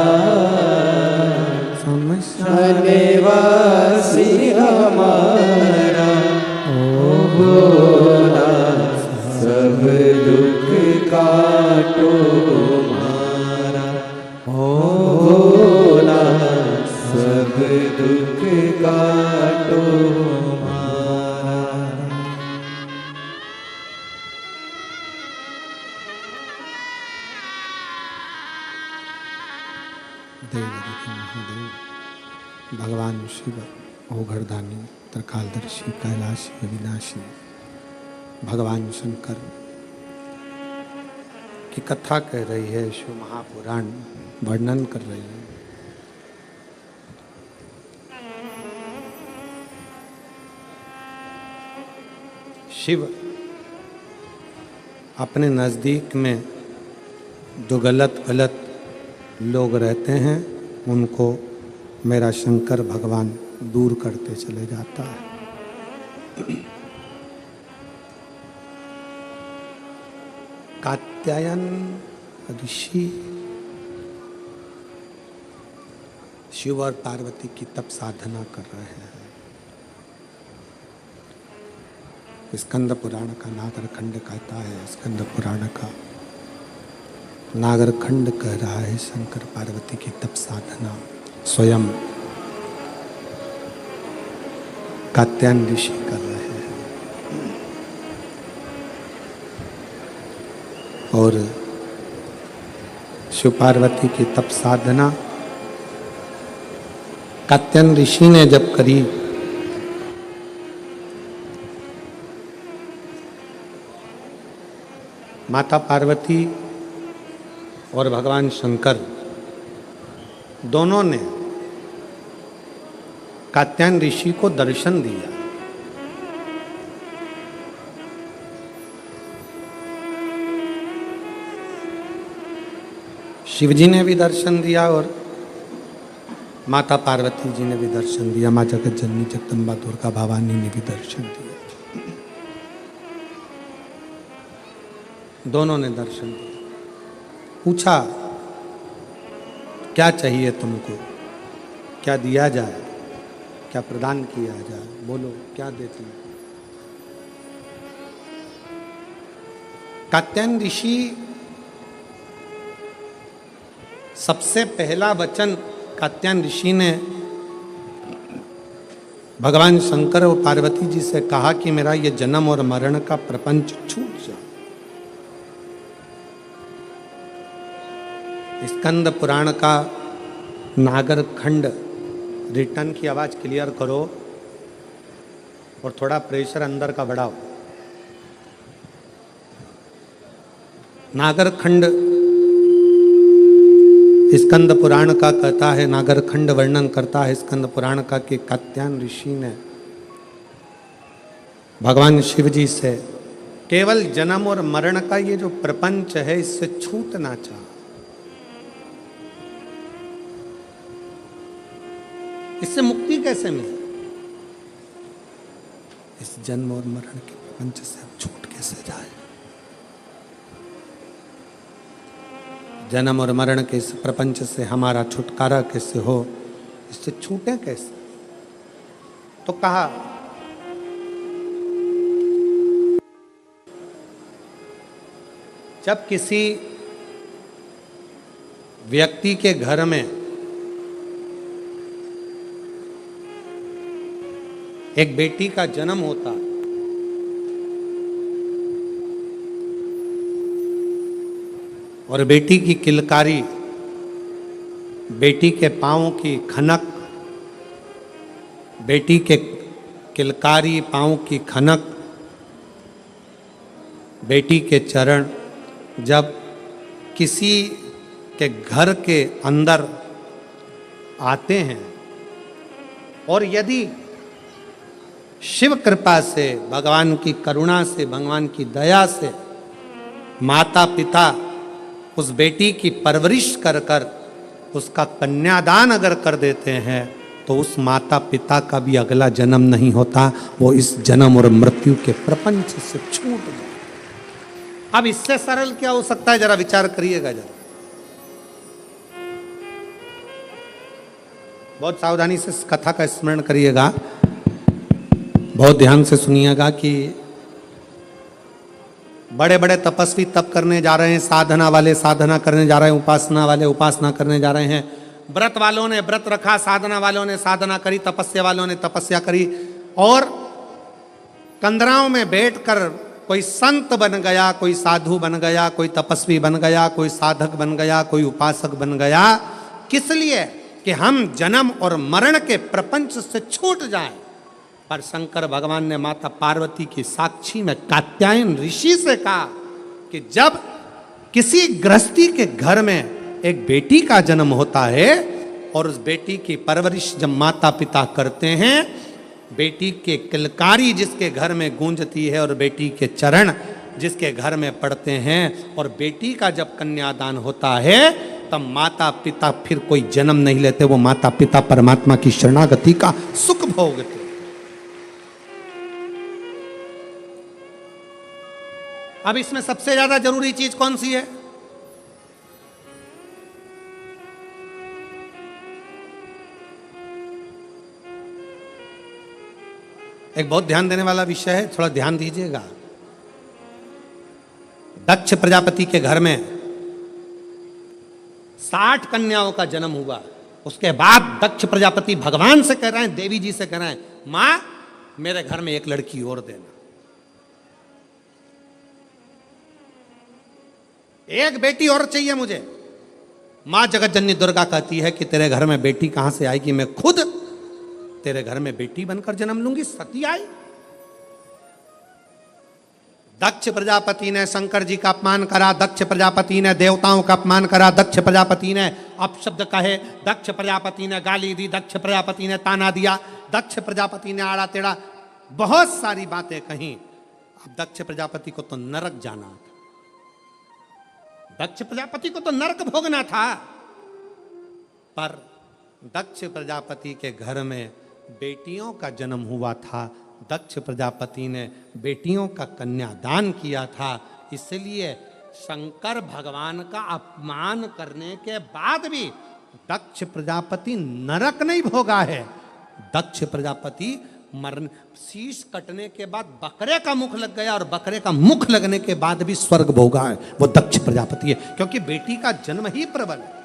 शमशान वासी हमारा। ओ भोला सब दुख काटो मारा। ओ भोला सब दुख काटो मारा। देवदेव महादेव, भगवान शिव, ओघरदानी, त्रिकालदर्शी, कैलाशी, अविनाशी, भगवान शंकर की कथा कह रही है। शिव महापुराण वर्णन कर रही है। शिव अपने नज़दीक में जो गलत लोग रहते हैं उनको मेरा शंकर भगवान दूर करते चले जाता है। कात्यायन ऋषि शिव और पार्वती की तप साधना कर रहे हैं। स्कंद पुराण का नागरखंड कहता है, स्कंद पुराण का नागरखंड कह रहा है शंकर पार्वती की तप साधना स्वयं कात्यायन ऋषि कर रहे हैं। और शिव पार्वती की तप साधना कात्यायन ऋषि ने जब करी, माता पार्वती और भगवान शंकर दोनों ने कात्यायन ऋषि को दर्शन दिया। शिव जी ने भी दर्शन दिया और माता पार्वती जी ने भी दर्शन दिया। माँ जगत जननी जगदम्बा दुर्गा भवानी ने भी दर्शन दिया। दोनों ने दर्शन दिया। पूछा क्या चाहिए तुमको, क्या दिया जाए, क्या प्रदान किया जाए, बोलो क्या देती हो। कात्यायन ऋषि सबसे पहला वचन कात्यायन ऋषि ने भगवान शंकर और पार्वती जी से कहा कि मेरा ये जन्म और मरण का प्रपंच छूट जाए। स्कंद पुराण का नागरखंड रिटर्न की आवाज क्लियर करो और थोड़ा प्रेशर अंदर का बढ़ाओ। नागरखंड स्कंद पुराण का कहता है, नागरखंड वर्णन करता है स्कंद पुराण का कि कात्यायन ऋषि ने भगवान शिव जी से केवल जन्म और मरण का ये जो प्रपंच है इससे छूटना चाहा। इससे मुक्ति कैसे मिले, इस जन्म और मरण के प्रपंच से हम छूट कैसे जाए, जन्म और मरण के इस प्रपंच से हमारा छुटकारा कैसे हो, इससे छूटे कैसे। तो कहा जब किसी व्यक्ति के घर में एक बेटी का जन्म होता और बेटी की किलकारी बेटी के पाँव की खनक, बेटी के किलकारी पाँव की खनक, बेटी के चरण जब किसी के घर के अंदर आते हैं और यदि शिव कृपा से, भगवान की करुणा से, भगवान की दया से माता पिता उस बेटी की परवरिश कर कर उसका कन्यादान अगर कर देते हैं तो उस माता पिता का भी अगला जन्म नहीं होता, वो इस जन्म और मृत्यु के प्रपंच से छूट जाए। अब इससे सरल क्या हो सकता है, जरा विचार करिएगा जरा। बहुत सावधानी से इस कथा का स्मरण करिएगा, बहुत ध्यान से सुनिएगा कि बड़े बड़े तपस्वी तप करने जा रहे हैं, साधना वाले साधना करने जा रहे हैं, उपासना वाले उपासना करने जा रहे हैं, व्रत वालों ने व्रत रखा, साधना वालों ने साधना करी, तपस्या वालों ने तपस्या करी, और कंदराओं में बैठकर कोई संत बन गया, कोई साधु बन गया, कोई तपस्वी बन गया, कोई साधक बन गया, कोई उपासक बन गया। किस लिए? कि हम जन्म और मरण के प्रपंच से छूट जाएं। पर शंकर भगवान ने माता पार्वती की साक्षी में कात्यायन ऋषि से कहा कि जब किसी गृहस्थी के घर में एक बेटी का जन्म होता है और उस बेटी की परवरिश जब माता पिता करते हैं, बेटी के किलकारी जिसके घर में गूंजती है और बेटी के चरण जिसके घर में पड़ते हैं, और बेटी का जब कन्यादान होता है तब माता पिता फिर कोई जन्म नहीं लेते, वो माता पिता परमात्मा की शरणागति का सुख भोगते। अब इसमें सबसे ज्यादा जरूरी चीज कौन सी है? एक बहुत ध्यान देने वाला विषय है, थोड़ा ध्यान दीजिएगा। दक्ष प्रजापति के घर में 60 कन्याओं का जन्म हुआ। उसके बाद दक्ष प्रजापति भगवान से कह रहे हैं, देवी जी से कह रहे हैं, मां मेरे घर में एक लड़की और देना, एक बेटी और चाहिए मुझे। मां जगत जननी दुर्गा कहती है कि तेरे घर में बेटी कहां से आएगी, मैं खुद तेरे घर में बेटी बनकर जन्म लूंगी। सती आई। दक्ष प्रजापति ने शंकर जी का अपमान करा, दक्ष प्रजापति ने देवताओं का अपमान करा, दक्ष प्रजापति ने अपशब्द कहे, दक्ष प्रजापति ने गाली दी, दक्ष प्रजापति ने ताना दिया, दक्ष प्रजापति ने आड़ा टेढ़ा बहुत सारी बातें कही। अब दक्ष प्रजापति को तो नरक जाना था, दक्ष प्रजापति को तो नरक भोगना था। पर दक्ष प्रजापति के घर में बेटियों का जन्म हुआ था, दक्ष प्रजापति ने बेटियों का कन्यादान किया था। इसलिए शंकर भगवान का अपमान करने के बाद भी दक्ष प्रजापति नरक नहीं भोगा है। दक्ष प्रजापति मरण, शीश कटने के बाद बकरे का मुख लग गया और बकरे का मुख लगने के बाद भी स्वर्ग भोगा है, वो दक्ष प्रजापति है, क्योंकि बेटी का जन्म ही प्रबल है।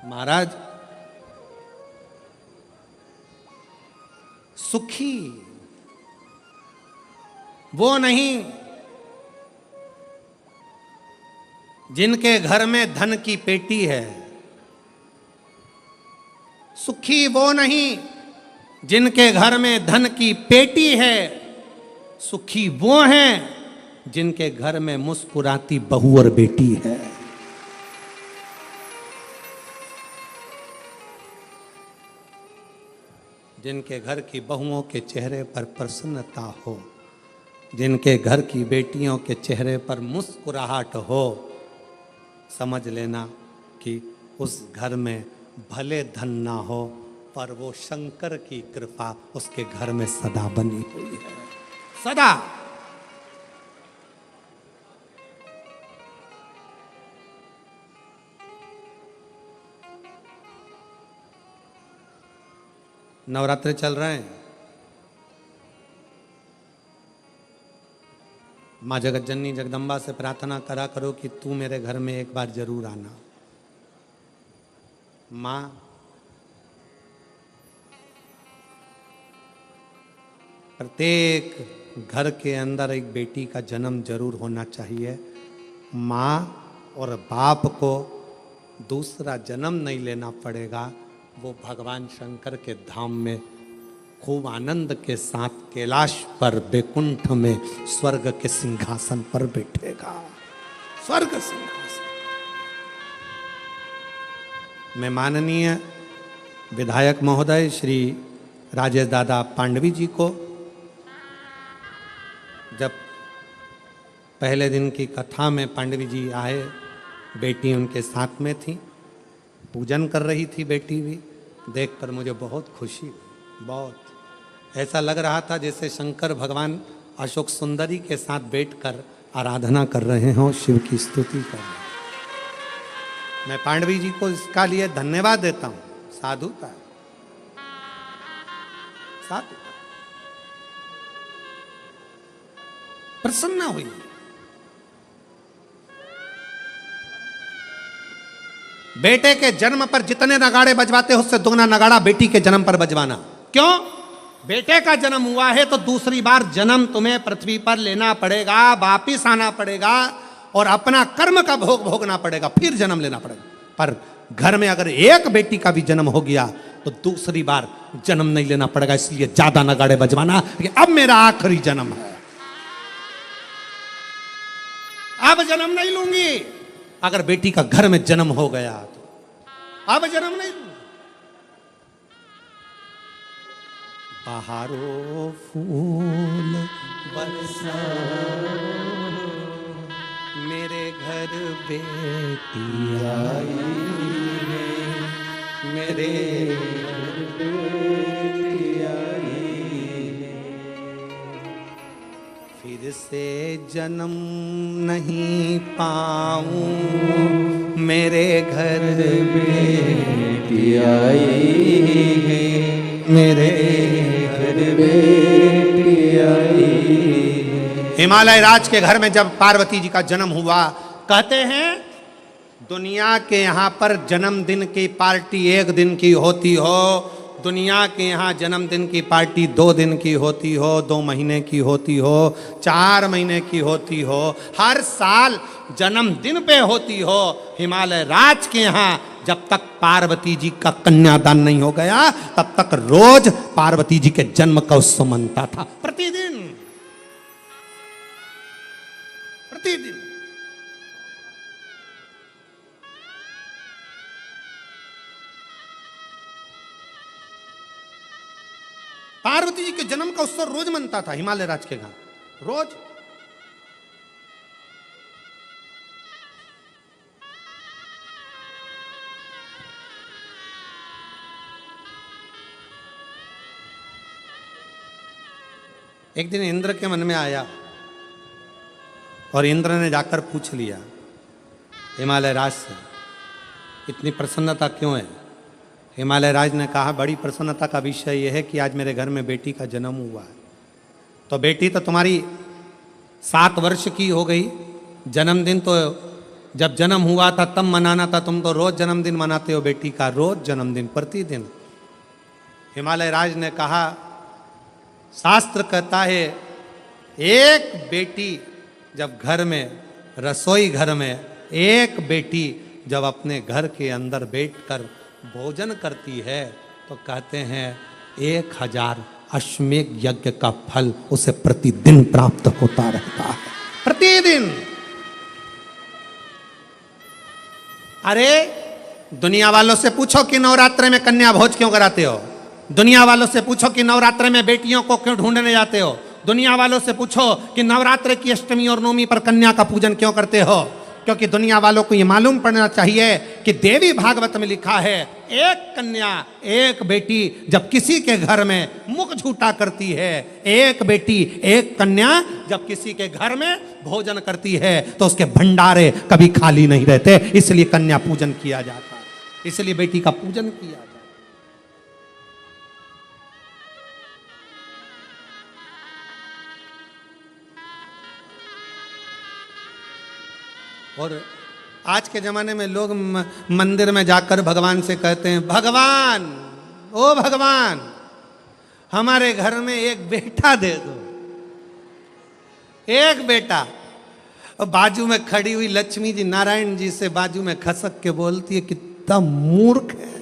महाराज, सुखी वो नहीं जिनके घर में धन की पेटी है, सुखी वो नहीं जिनके घर में धन की पेटी है, सुखी वो हैं जिनके घर में मुस्कुराती बहू और बेटी है। जिनके घर की बहुओं के चेहरे पर प्रसन्नता हो, जिनके घर की बेटियों के चेहरे पर मुस्कुराहट हो, समझ लेना कि उस घर में भले धन ना हो पर वो शंकर की कृपा उसके घर में सदा बनी हुई है, सदा। नवरात्रि चल रहे हैं, माँ जगत जननी जगदम्बा से प्रार्थना करा करो कि तू मेरे घर में एक बार जरूर आना। माँ प्रत्येक घर के अंदर एक बेटी का जन्म जरूर होना चाहिए। माँ और बाप को दूसरा जन्म नहीं लेना पड़ेगा, वो भगवान शंकर के धाम में खूब आनंद के साथ कैलाश पर बैकुंठ में स्वर्ग के सिंहासन पर बैठेगा। स्वर्ग सिंहासन मैं माननीय विधायक महोदय श्री राजेश दादा पांडवी जी को जब पहले दिन की कथा में पांडवी जी आए, बेटी उनके साथ में थी, पूजन कर रही थी बेटी भी, देखकर मुझे बहुत खुशी हुई। बहुत ऐसा लग रहा था जैसे शंकर भगवान अशोक सुंदरी के साथ बैठकर आराधना कर रहे हों, शिव की स्तुति कर रहे हैं। मैं पांडवी जी को इसका लिए धन्यवाद देता हूं। साधुता साधु प्रसन्न हुई। बेटे के जन्म पर जितने नगाड़े बजवाते हो उससे दोगुना नगाड़ा बेटी के जन्म पर बजवाना। क्यों? बेटे का जन्म हुआ है तो दूसरी बार जन्म तुम्हें पृथ्वी पर लेना पड़ेगा, वापिस आना पड़ेगा और अपना कर्म का भोग भोगना पड़ेगा, फिर जन्म लेना पड़ेगा। पर घर में अगर एक बेटी का भी जन्म हो गया तो दूसरी बार जन्म नहीं लेना पड़ेगा, इसलिए ज्यादा नगाड़े बजवाना कि अब मेरा आखिरी जन्म है, अब जन्म नहीं लूंगी। अगर बेटी का घर में जन्म हो गया तो अब जन्म नहीं लूंगी। बहारो फूल बरसा मेरे घर बेटी आई है, मेरे बेटी आई है। फिर से जन्म नहीं पाऊं, मेरे घर बेटी आई है, मेरे घर बेटी आई है। हिमालय राज के घर में जब पार्वती जी का जन्म हुआ, कहते हैं दुनिया के यहाँ पर जन्मदिन की पार्टी एक दिन की होती हो, दुनिया के यहाँ जन्मदिन की पार्टी 2 दिन की होती हो, 2 महीने की होती हो, 4 महीने की होती हो, हर साल जन्मदिन पे होती हो। हिमालय राज के यहाँ जब तक पार्वती जी का कन्यादान नहीं हो गया तब तक रोज पार्वती जी के जन्म का उत्सव मनता था। प्रतिदिन प्रतिदिन पार्वती जी के जन्म का उत्सव रोज मनता था हिमालय राज के घर, रोज। एक दिन इंद्र के मन में आया और इंद्र ने जाकर पूछ लिया हिमालय राज से, इतनी प्रसन्नता क्यों है? हिमालय राज ने कहा, बड़ी प्रसन्नता का विषय यह है कि आज मेरे घर में बेटी का जन्म हुआ है। तो बेटी तो तुम्हारी 7 वर्ष की हो गई, जन्मदिन तो जब जन्म हुआ था तब मनाना था, तुम तो रोज जन्मदिन मनाते हो बेटी का, रोज जन्मदिन, प्रतिदिन। हिमालय राज ने कहा, शास्त्र कहता है एक बेटी जब घर में, रसोई घर में एक बेटी जब अपने घर के अंदर बैठकर भोजन करती है तो कहते हैं 1000 अश्वमेघ यज्ञ का फल उसे प्रतिदिन प्राप्त होता रहता है, प्रतिदिन। अरे दुनिया वालों से पूछो कि नवरात्र में कन्या भोज क्यों कराते हो, दुनिया वालों से पूछो कि नवरात्र में बेटियों को क्यों ढूंढने जाते हो, दुनिया वालों से पूछो कि नवरात्र की अष्टमी और नवमी पर कन्या का पूजन क्यों करते हो। क्योंकि दुनिया वालों को यह मालूम पड़ना चाहिए कि देवी भागवत में लिखा है, एक कन्या एक बेटी जब किसी के घर में मुख झूठा करती है, एक बेटी एक कन्या जब किसी के घर में भोजन करती है तो उसके भंडारे कभी खाली नहीं रहते। इसलिए कन्या पूजन किया जाता है, इसलिए बेटी का पूजन किया जाता है। और आज के ज़माने में लोग मंदिर में जाकर भगवान से कहते हैं, भगवान, ओ भगवान, हमारे घर में एक बेटा दे दो, एक बेटा। और बाजू में खड़ी हुई लक्ष्मी जी नारायण जी से बाजू में खसक के बोलती है, कितना मूर्ख है,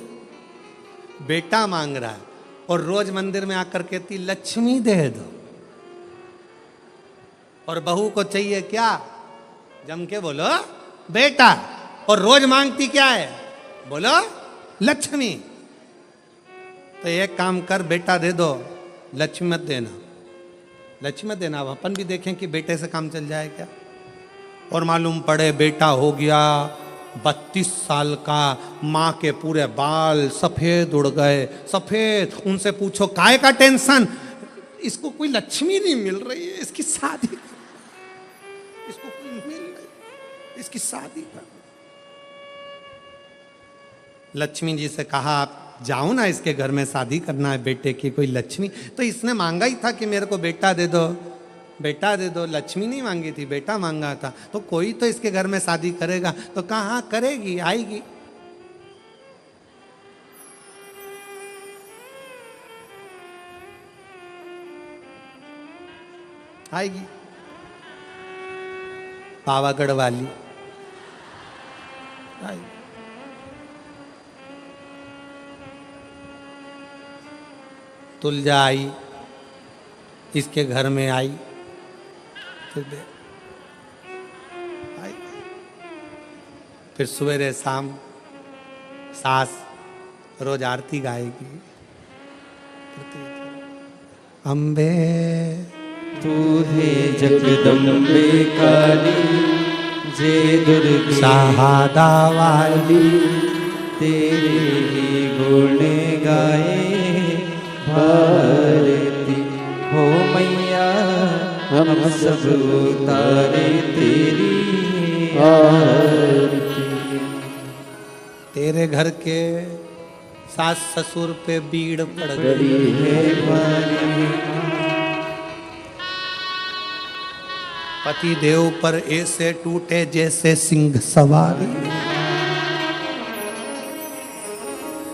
बेटा मांग रहा है और रोज मंदिर में आकर कहती लक्ष्मी दे दो। और बहू को चाहिए क्या? जम के बोलो बेटा। और रोज मांगती क्या है? बोलो लक्ष्मी। तो एक काम कर, बेटा दे दो, लक्ष्मी मत देना। लक्ष्मी मत देना। अब अपन भी देखें कि बेटे से काम चल जाए क्या। और मालूम पड़े बेटा हो गया 32 साल का, माँ के पूरे बाल सफेद उड़ गए, सफेद। उनसे पूछो काय का टेंशन? इसको कोई लक्ष्मी नहीं मिल रही है, इसकी शादी कर, इसको कोई मिल रही, इसकी शादी कर। लक्ष्मी जी से कहा आप जाओ ना, इसके घर में शादी करना है बेटे की कोई लक्ष्मी। तो इसने मांगा ही था कि मेरे को बेटा दे दो, बेटा दे दो। लक्ष्मी नहीं मांगी थी, बेटा मांगा था। तो कोई तो इसके घर में शादी करेगा। तो कहाँ करेगी, आएगी। आएगी पावागढ़ वाली आएगी। तुलजा आई, इसके घर में आई, फिर सवेरे शाम सास रोज आरती गाएगी। अम्बे तू है जगदम्बे काली, जे दुर्गे सहादा वाली, तेरे ही गुण गाए भारती। हो मैया हम सब उतारे तेरी आरती। तेरे घर के सास ससुर पे बीड़ पड़ गई बड़ी है भारी, पति देव पर ऐसे टूटे जैसे सिंह सवारी।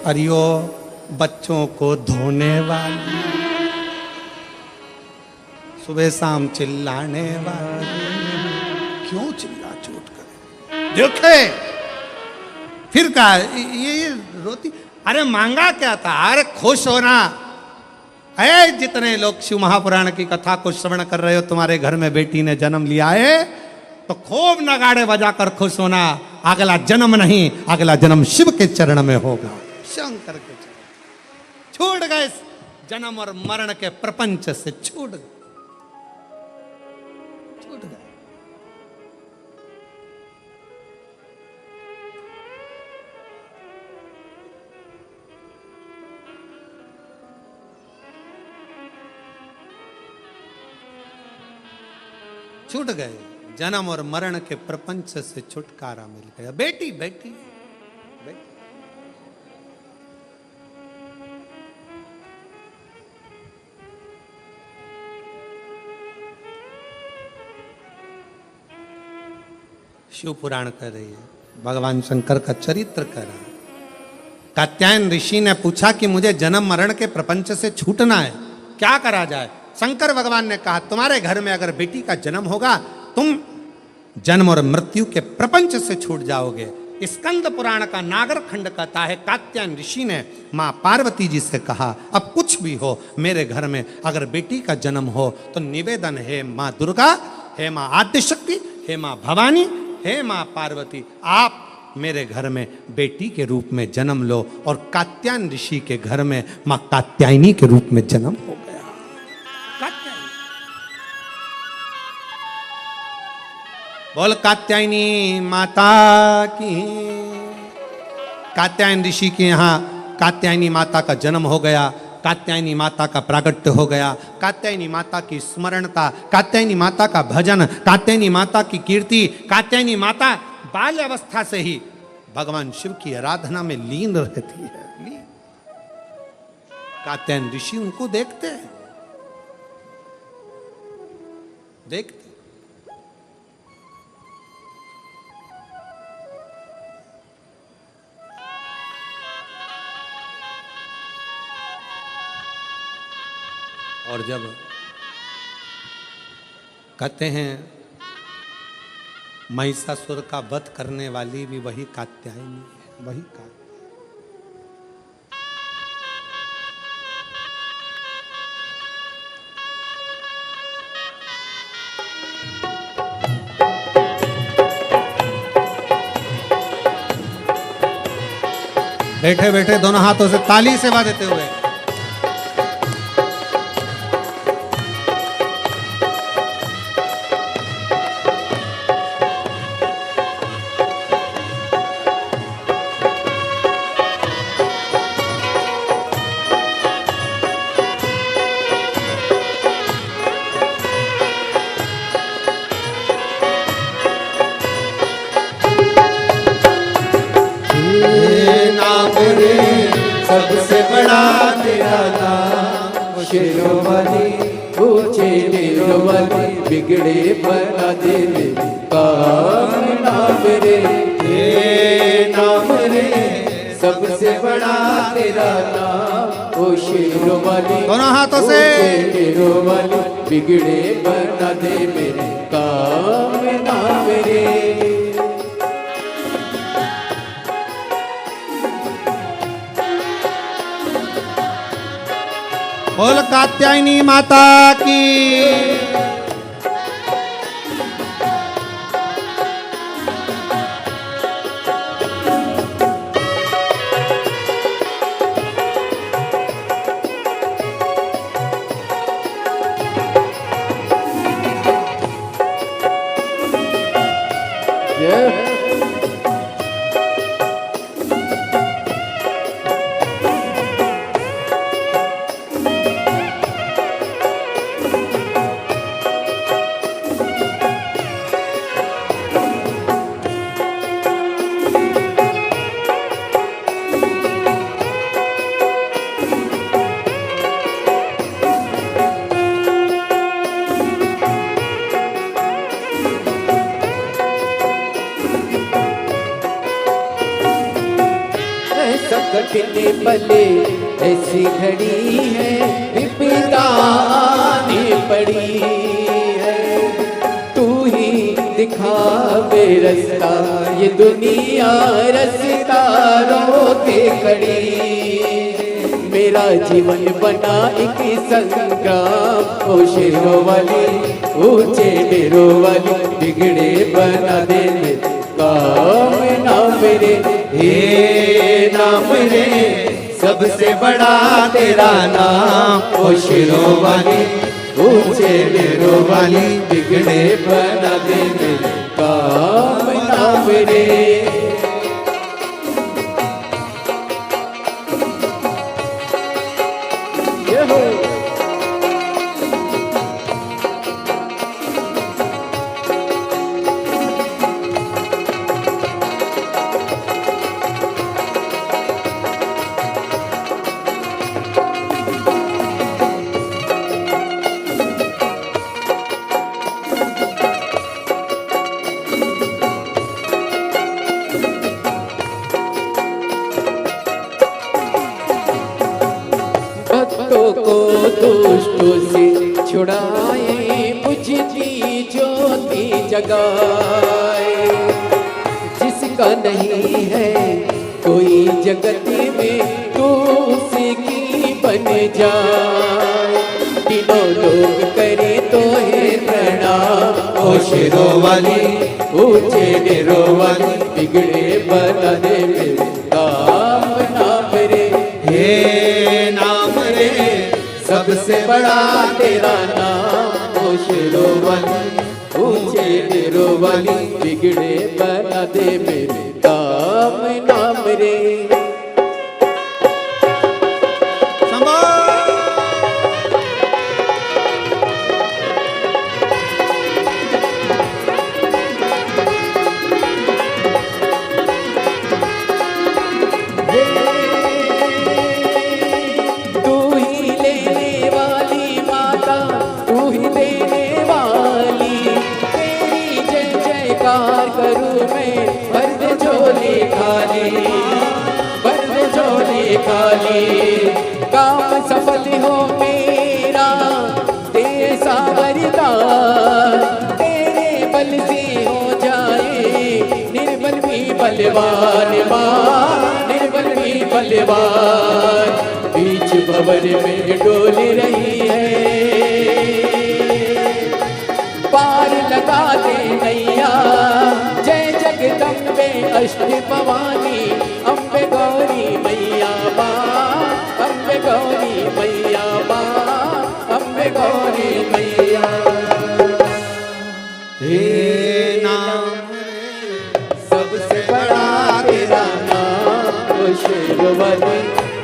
अरियो बच्चों को धोने वाली, सुबह शाम चिल्लाने वाली। क्यों चिल्ला चोट करे? देखे फिर कहा ये रोती। अरे मांगा क्या था? अरे खुश होना। अरे जितने लोग शिव महापुराण की कथा को श्रवण कर रहे हो, तुम्हारे घर में बेटी ने जन्म लिया है, तो खूब नगाड़े बजाकर खुश होना। अगला जन्म नहीं, अगला जन्म शिव के चरण में होगा, शंकर के चरण। छोड़ गए जन्म और मरण के प्रपंच से, छूट गए। छूट गए, जन्म और मरण के प्रपंच से छुटकारा मिल गया। बेटी बेटी बेटी। शिव पुराण कर रही है, भगवान शंकर का चरित्र कर रहा है। कात्यायन ऋषि ने पूछा कि मुझे जन्म मरण के प्रपंच से छूटना है, क्या करा जाए? शंकर भगवान ने कहा तुम्हारे घर में अगर बेटी का जन्म होगा, तुम जन्म और मृत्यु के प्रपंच से छूट जाओगे। स्कंद पुराण का नागर खंड कहता है कात्यायन ऋषि ने मां पार्वती जी से कहा अब कुछ भी हो, मेरे घर में अगर बेटी का जन्म हो तो निवेदन है मां दुर्गा, हे मां आद्यशक्ति, हे मां भवानी, हे मां पार्वती, आप मेरे घर में बेटी के रूप में जन्म लो। और कात्यायन ऋषि के घर में मां कात्यायनी के रूप में जन्म हो गया। कात्यायनी, बोल कात्यायनी माता की। कात्यायन ऋषि के यहाँ कात्यायनी माता का जन्म हो गया, कात्यायनी माता का प्रागट्य हो गया, कात्यायनी माता की स्मरणता, कात्यायनी माता का भजन, कात्यायनी माता की कीर्ति। कात्यायनी माता बाल्य अवस्था से ही भगवान शिव की आराधना में लीन रहती है। कात्यायन ऋषि उनको देखते हैं, देखते। और जब कहते हैं महिषासुर का वध करने वाली भी वही कात्यायनी है, वही का। बैठे बैठे दोनों हाथों से ताली सेवा देते हुए सबसे बड़ा तेरा नाम शिरोमणि ऊंचे निरोमणि बिगड़े बना दे काम नाम रे नाम रे सबसे बड़ा तेरा नाम ओ शिरोमणि दोनों हाथों से निरोमणि बिगड़े बना दे मेरे काम नाम रे। बोल कात्यायनी माता की। कटने पले ऐसी घड़ी है विपदा आने पड़ी है तू ही दिखावे रास्ता ये दुनिया रास्ता रोके खड़ी मेरा जीवन बना एक संग्राम ओ शेरों वाली ऊंचे डेरों वाली बिगड़े बना दे काम नाम रे हे नाम रे सबसे बड़ा तेरा नाम ओ शिरों वाली ऊंचे डेरों वाली बिगड़े बना दे मेरे काम नाम रे। दुष्टों से छुड़ाए बुझती ज्योति जगाए जिसका नहीं है कोई जगत में तो उसकी बन जाए तीनों लोग करे तो है प्रणाम ओ शेरों वाली ऊंचे डेरों वाली बिगड़े बना दे मेरे काम नाम रे हे नाम रे सबसे बड़ा तेरा नाम ओ शेरों वाली ऊंचे डेरों वाली बिगड़े बना दे मेरे काम नाम रे। करूं मैं भर झोली खाली काम सफल हो मेरा दे ऐसा वरदान, तेरे बल से हो जाए निर्बल भी बलवान माँ, निर्बल भी बलवान। बीच भंवर में डोल रही है, पार लगा दे नैया। जय जगदम्बे अष्ट भवानी, अम्बे गौरी मैया माँ, अम्बे गौरी मैया माँ, अम्बे गौरी मैया। हे नाम सबसे बड़ा तेरा नाम, ओ शेरवाली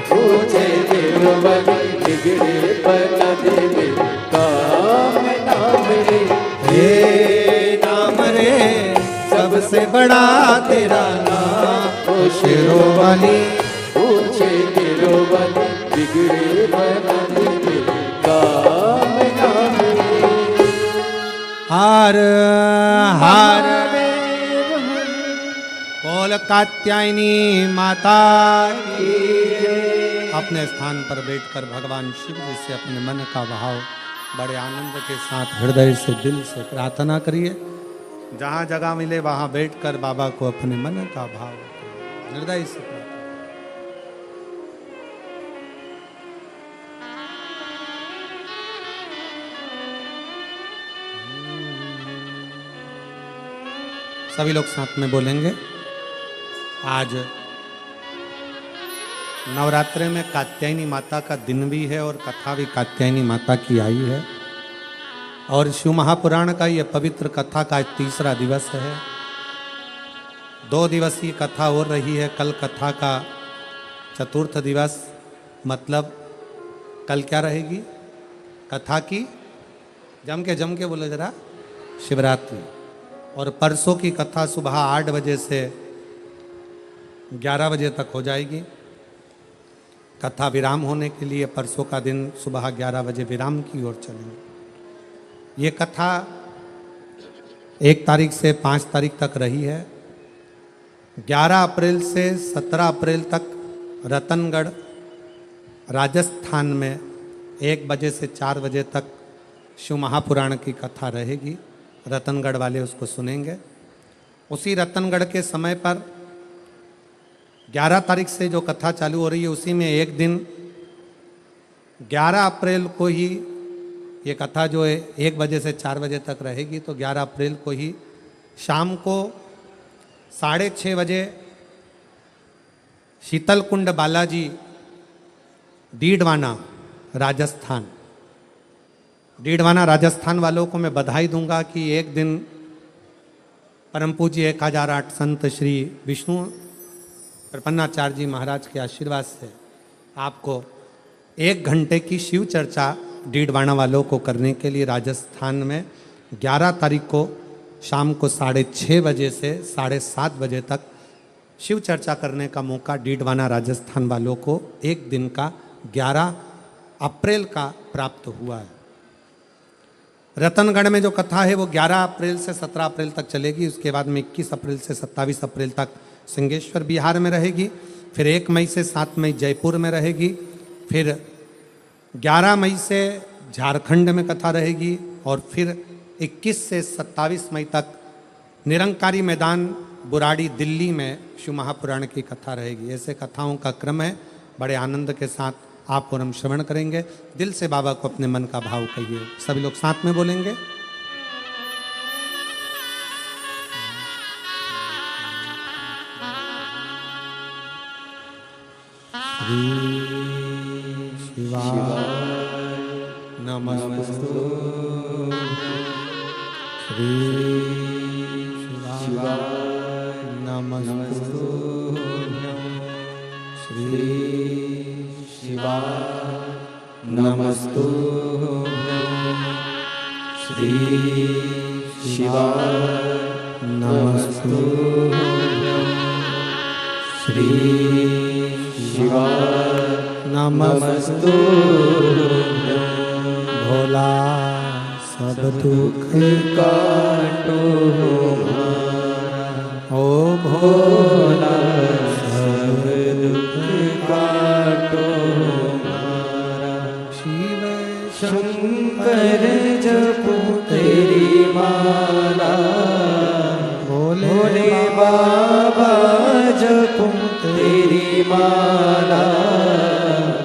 पूछे देववाली, बिगड़े बना देवे काम नाम रे। हे नाम रे सबसे बड़ा तेरा नाम, ओ शेरों वाली पूछे देववाली, बिगड़े बना देवे काम नाम रे। हार हार बोल कात्यायनी माता की। अपने स्थान पर बैठकर भगवान शिव जी से अपने मन का भाव बड़े आनंद के साथ हृदय से दिल से प्रार्थना करिए। जहाँ जगह मिले वहाँ बैठकर बाबा को अपने मन का भाव हृदय से प्रार्थना। सभी लोग साथ में बोलेंगे। आज नवरात्रे में कात्यायनी माता का दिन भी है और कथा भी कात्यायनी माता की आई है। और शिव महापुराण का यह पवित्र कथा का 3रा दिवस है। 2 दिवसीय कथा हो रही है। कल कथा का 4th दिवस, मतलब कल क्या रहेगी कथा की? जम के बोले जरा, शिवरात्रि। और परसों की कथा सुबह 8 बजे से 11 बजे तक हो जाएगी। कथा विराम होने के लिए परसों का दिन सुबह 11 बजे विराम की ओर चलेंगे। ये कथा 1 तारीख से 5 तारीख तक रही है। 11 अप्रैल से 17 अप्रैल तक रतनगढ़ राजस्थान में 1 बजे से 4 बजे तक शिव महापुराण की कथा रहेगी। रतनगढ़ वाले उसको सुनेंगे। उसी रतनगढ़ के समय पर 11 तारीख से जो कथा चालू हो रही है, उसी में एक दिन 11 अप्रैल को ही ये कथा जो है 1 बजे से 4 बजे तक रहेगी। तो 11 अप्रैल को ही शाम को 6:30 बजे शीतलकुंड बालाजी, डीडवाना राजस्थान। डीडवाना राजस्थान वालों को मैं बधाई दूंगा कि एक दिन परम पूज्य 1008 संत श्री विष्णु प्रपन्नाचार्य जी महाराज के आशीर्वाद से आपको 1 घंटे की शिव चर्चा डीडवाना वालों को करने के लिए राजस्थान में 11 तारीख को शाम को 6:30 बजे से 7:30 बजे तक शिव चर्चा करने का मौका डीडवाना राजस्थान वालों को एक दिन का 11 अप्रैल का प्राप्त हुआ है। रतनगढ़ में जो कथा है वो 11 अप्रैल से 17 अप्रैल तक चलेगी। उसके बाद में 21 अप्रैल से 27 अप्रैल तक सिंगेश्वर बिहार में रहेगी। फिर 1 मई से 7 मई जयपुर में रहेगी। फिर 11 मई से झारखंड में कथा रहेगी। और फिर 21 से 27 मई तक निरंकारी मैदान बुराड़ी दिल्ली में शिव महापुराण की कथा रहेगी। ऐसे कथाओं का क्रम है। बड़े आनंद के साथ आप और हम श्रवण करेंगे। दिल से बाबा को अपने मन का भाव कहिए। सभी लोग साथ में बोलेंगे। श्री शिवाय नमस्तु। श्री शिवाय नमस्तु। श्री नमस्तु। श्री शिवाय नमस्तु। श्री शिवाय नमस्तु। भोला सब दुख काटो ओ भोला सब दुख काटो। शिव शंकर जय तेरी माला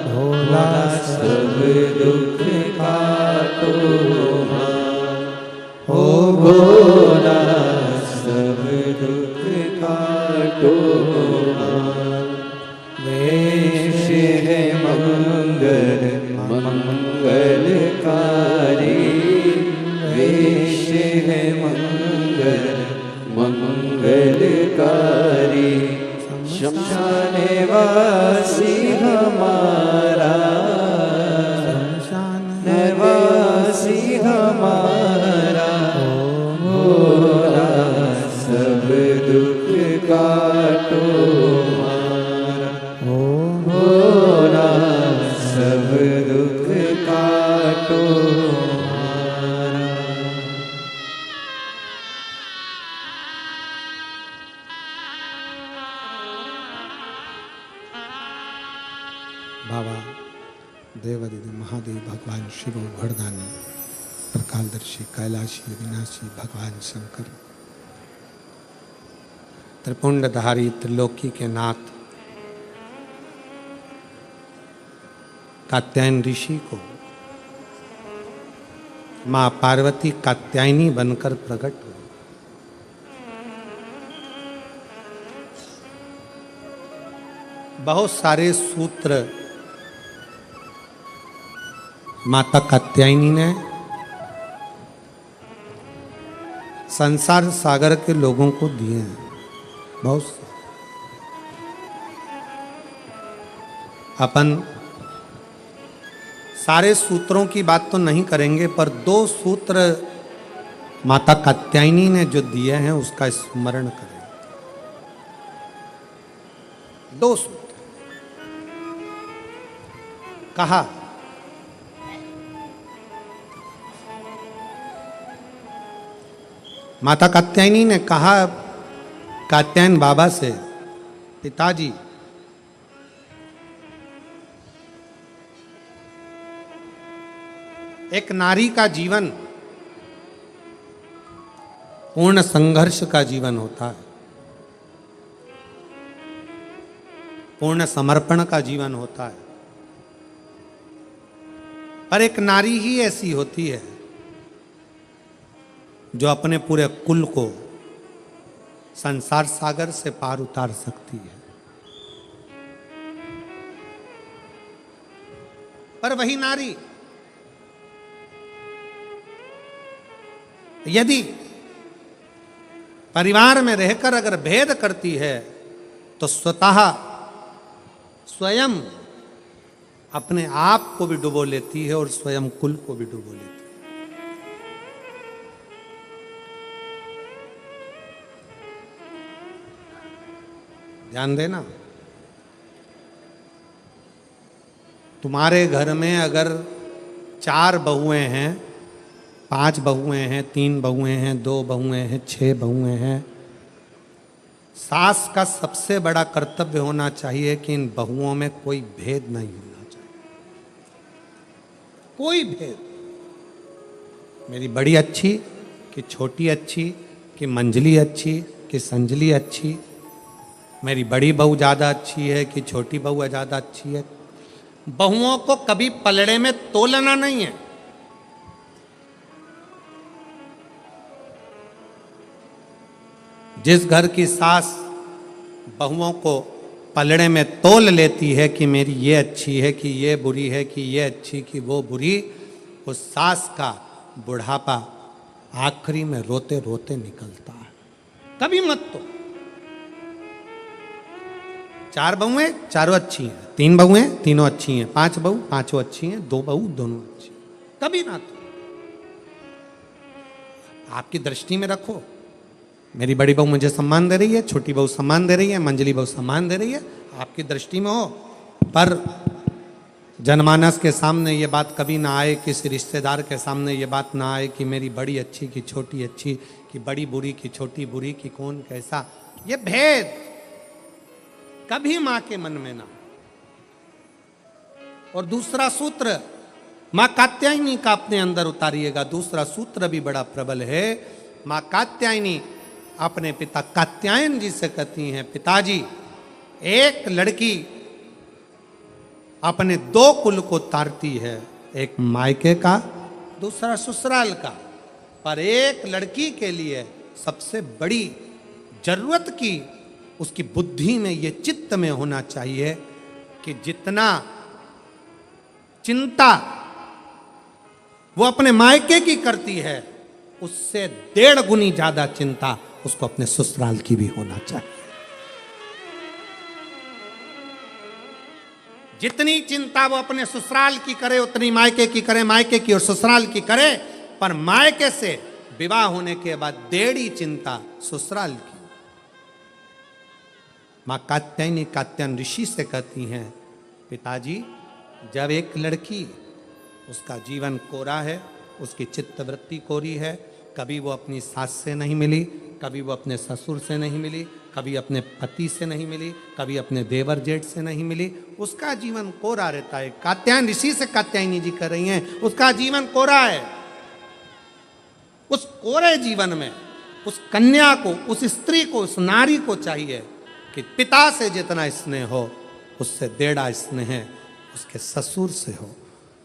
भोला सब दुख काटो ओ भोला सब दुख काटो वेश है मंगल मंगलकारी वेश है मंगल मंगलकारी शमशान वासी हमारा शमशान वासी हमारा भोला सब दुख काटो हमारा भोला सब दुख काटो हमारा। बाबा देवादिदेव महादेव भगवान शिव घड़दानी प्रकालदर्शी कैलाशी अविनाशी भगवान शंकर त्रिपुंडधारी त्रिलोकी के नाथ कात्यायन ऋषि को मां पार्वती कात्यायनी बनकर प्रकट हुई। बहुत सारे सूत्र माता कात्यायनी ने संसार सागर के लोगों को दिए हैं। बहुत अपन सारे सूत्रों की बात तो नहीं करेंगे, पर दो सूत्र माता कात्यायनी ने जो दिए हैं उसका स्मरण करें। दो सूत्र कहा, माता कात्यायनी ने कहा कात्यायन बाबा से, पिताजी एक नारी का जीवन पूर्ण संघर्ष का जीवन होता है, पूर्ण समर्पण का जीवन होता है। पर एक नारी ही ऐसी होती है जो अपने पूरे कुल को संसार सागर से पार उतार सकती है। पर वही नारी यदि परिवार में रहकर अगर भेद करती है तो स्वतः स्वयं अपने आप को भी डुबो लेती है और स्वयं कुल को भी डुबो लेती है। ध्यान देना, तुम्हारे घर में अगर 4 बहुएं हैं, 5 बहुएं हैं, 3 बहुएं हैं, 2 बहुएं हैं, 6 बहुएं हैं, सास का सबसे बड़ा कर्तव्य होना चाहिए कि इन बहुओं में कोई भेद नहीं होना चाहिए। कोई भेद, मेरी बड़ी अच्छी कि छोटी अच्छी, कि मंजली अच्छी कि संजली अच्छी, मेरी बड़ी बहू ज़्यादा अच्छी है कि छोटी बहू ज़्यादा अच्छी है। बहुओं को कभी पलड़े में तोलना नहीं है। जिस घर की सास बहुओं को पलड़े में तोल लेती है कि मेरी ये अच्छी है कि ये बुरी है, कि ये अच्छी कि वो बुरी, उस सास का बुढ़ापा आखिरी में रोते रोते निकलता है। कभी मत तो 4 बहुएं चारों अच्छी हैं, 3 बहुएं तीनों अच्छी हैं, 5 बहू पांचों अच्छी हैं, 2 बहू दोनों अच्छी, कभी ना तो आपकी दृष्टि में रखो। मेरी बड़ी बहू मुझे सम्मान दे रही है, छोटी बहू सम्मान दे रही है, मंजली बहू सम्मान दे रही है, आपकी दृष्टि में हो। पर जनमानस के सामने ये बात कभी ना आए, किसी रिश्तेदार के सामने ये बात ना आए कि मेरी बड़ी अच्छी की छोटी अच्छी, कि बड़ी बुरी की छोटी बुरी, की कौन कैसा, ये भेद कभी मां के मन में ना। और दूसरा सूत्र मां कात्यायनी का अपने अंदर उतारिएगा। दूसरा सूत्र भी बड़ा प्रबल है। मां कात्यायनी अपने पिता कात्यायन जी से कहती हैं, पिताजी एक लड़की अपने दो कुल को तारती है, एक मायके का, दूसरा ससुराल का। पर एक लड़की के लिए सबसे बड़ी जरूरत की उसकी बुद्धि में, ये चित्त में होना चाहिए कि जितना चिंता वो अपने मायके की करती है, उससे 1.5 गुनी ज्यादा चिंता उसको अपने ससुराल की भी होना चाहिए। जितनी चिंता वो अपने ससुराल की करे उतनी मायके की करे, मायके की और ससुराल की करे। पर मायके से विवाह होने के बाद 1.5 चिंता ससुराल की। मां कात्यायनी कात्यायन ऋषि से कहती हैं, पिताजी जब एक लड़की, उसका जीवन कोरा है, उसकी चित्तवृत्ति कोरी है, कभी वो अपनी सास से नहीं मिली, कभी वो अपने ससुर से नहीं मिली, कभी अपने पति से नहीं मिली, कभी अपने देवर जेठ से नहीं मिली, उसका जीवन कोरा रहता है। कात्यायन ऋषि से कात्यायनी जी कर रही हैं, उसका जीवन कोरा है। उस कोरे जीवन में उस कन्या को, उस स्त्री को, उस नारी को चाहिए कि पिता से जितना स्नेह हो उससे 1.5 स्नेह उसके ससुर से हो,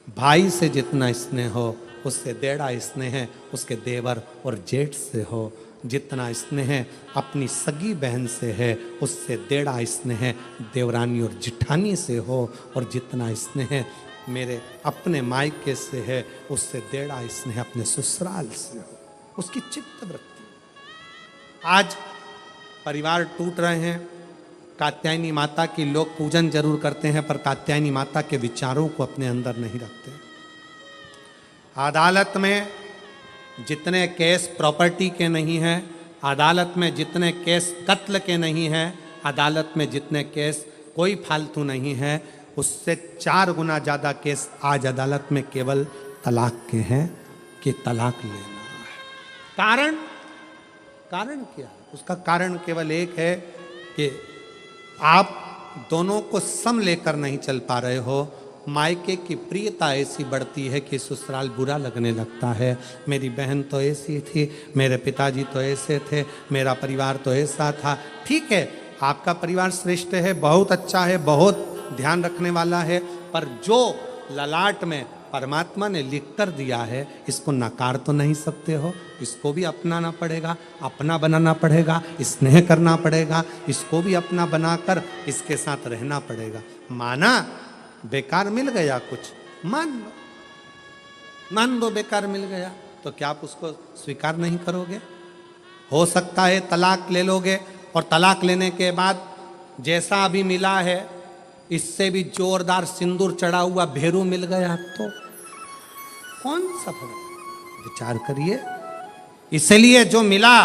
भाई से जितना स्नेह हो उससे 1.5 स्नेह उसके देवर और जेठ से हो, जितना स्नेह अपनी सगी बहन से है उससे 1.5 स्नेह देवरानी और जिठानी से हो, और जितना स्नेह मेरे अपने मायके से है उससे 1.5 स्नेह अपने ससुराल से हो। उसकी चित्त वृत्ति। आज परिवार टूट रहे हैं। कात्यायनी माता की लोग पूजन जरूर करते हैं, पर कात्यायनी माता के विचारों को अपने अंदर नहीं रखते। अदालत में जितने केस प्रॉपर्टी के नहीं हैं, अदालत में जितने केस कत्ल के नहीं हैं, अदालत में जितने केस कोई फालतू नहीं है, उससे 4 गुना ज़्यादा केस आज अदालत में केवल तलाक के हैं कि तलाक लेना है। कारण क्या है? उसका कारण केवल एक है कि आप दोनों को सम लेकर नहीं चल पा रहे हो। मायके की प्रियता ऐसी बढ़ती है कि ससुराल बुरा लगने लगता है। मेरी बहन तो ऐसी थी, मेरे पिताजी तो ऐसे थे, मेरा परिवार तो ऐसा था। ठीक है, आपका परिवार श्रेष्ठ है, बहुत अच्छा है, बहुत ध्यान रखने वाला है, पर जो ललाट में परमात्मा ने लिख कर दिया है इसको नकार तो नहीं सकते हो। इसको भी अपनाना पड़ेगा, अपना बनाना पड़ेगा, स्नेह करना पड़ेगा, इसको भी अपना बनाकर इसके साथ रहना पड़ेगा। माना बेकार मिल गया कुछ, मान लो बेकार मिल गया, तो क्या आप उसको स्वीकार नहीं करोगे? हो सकता है तलाक ले लोगे, और तलाक लेने के बाद जैसा अभी मिला है इससे भी जोरदार सिंदूर चढ़ा हुआ भेरू मिल गया तो कौन सा फर्क? विचार करिए। इसलिए जो मिला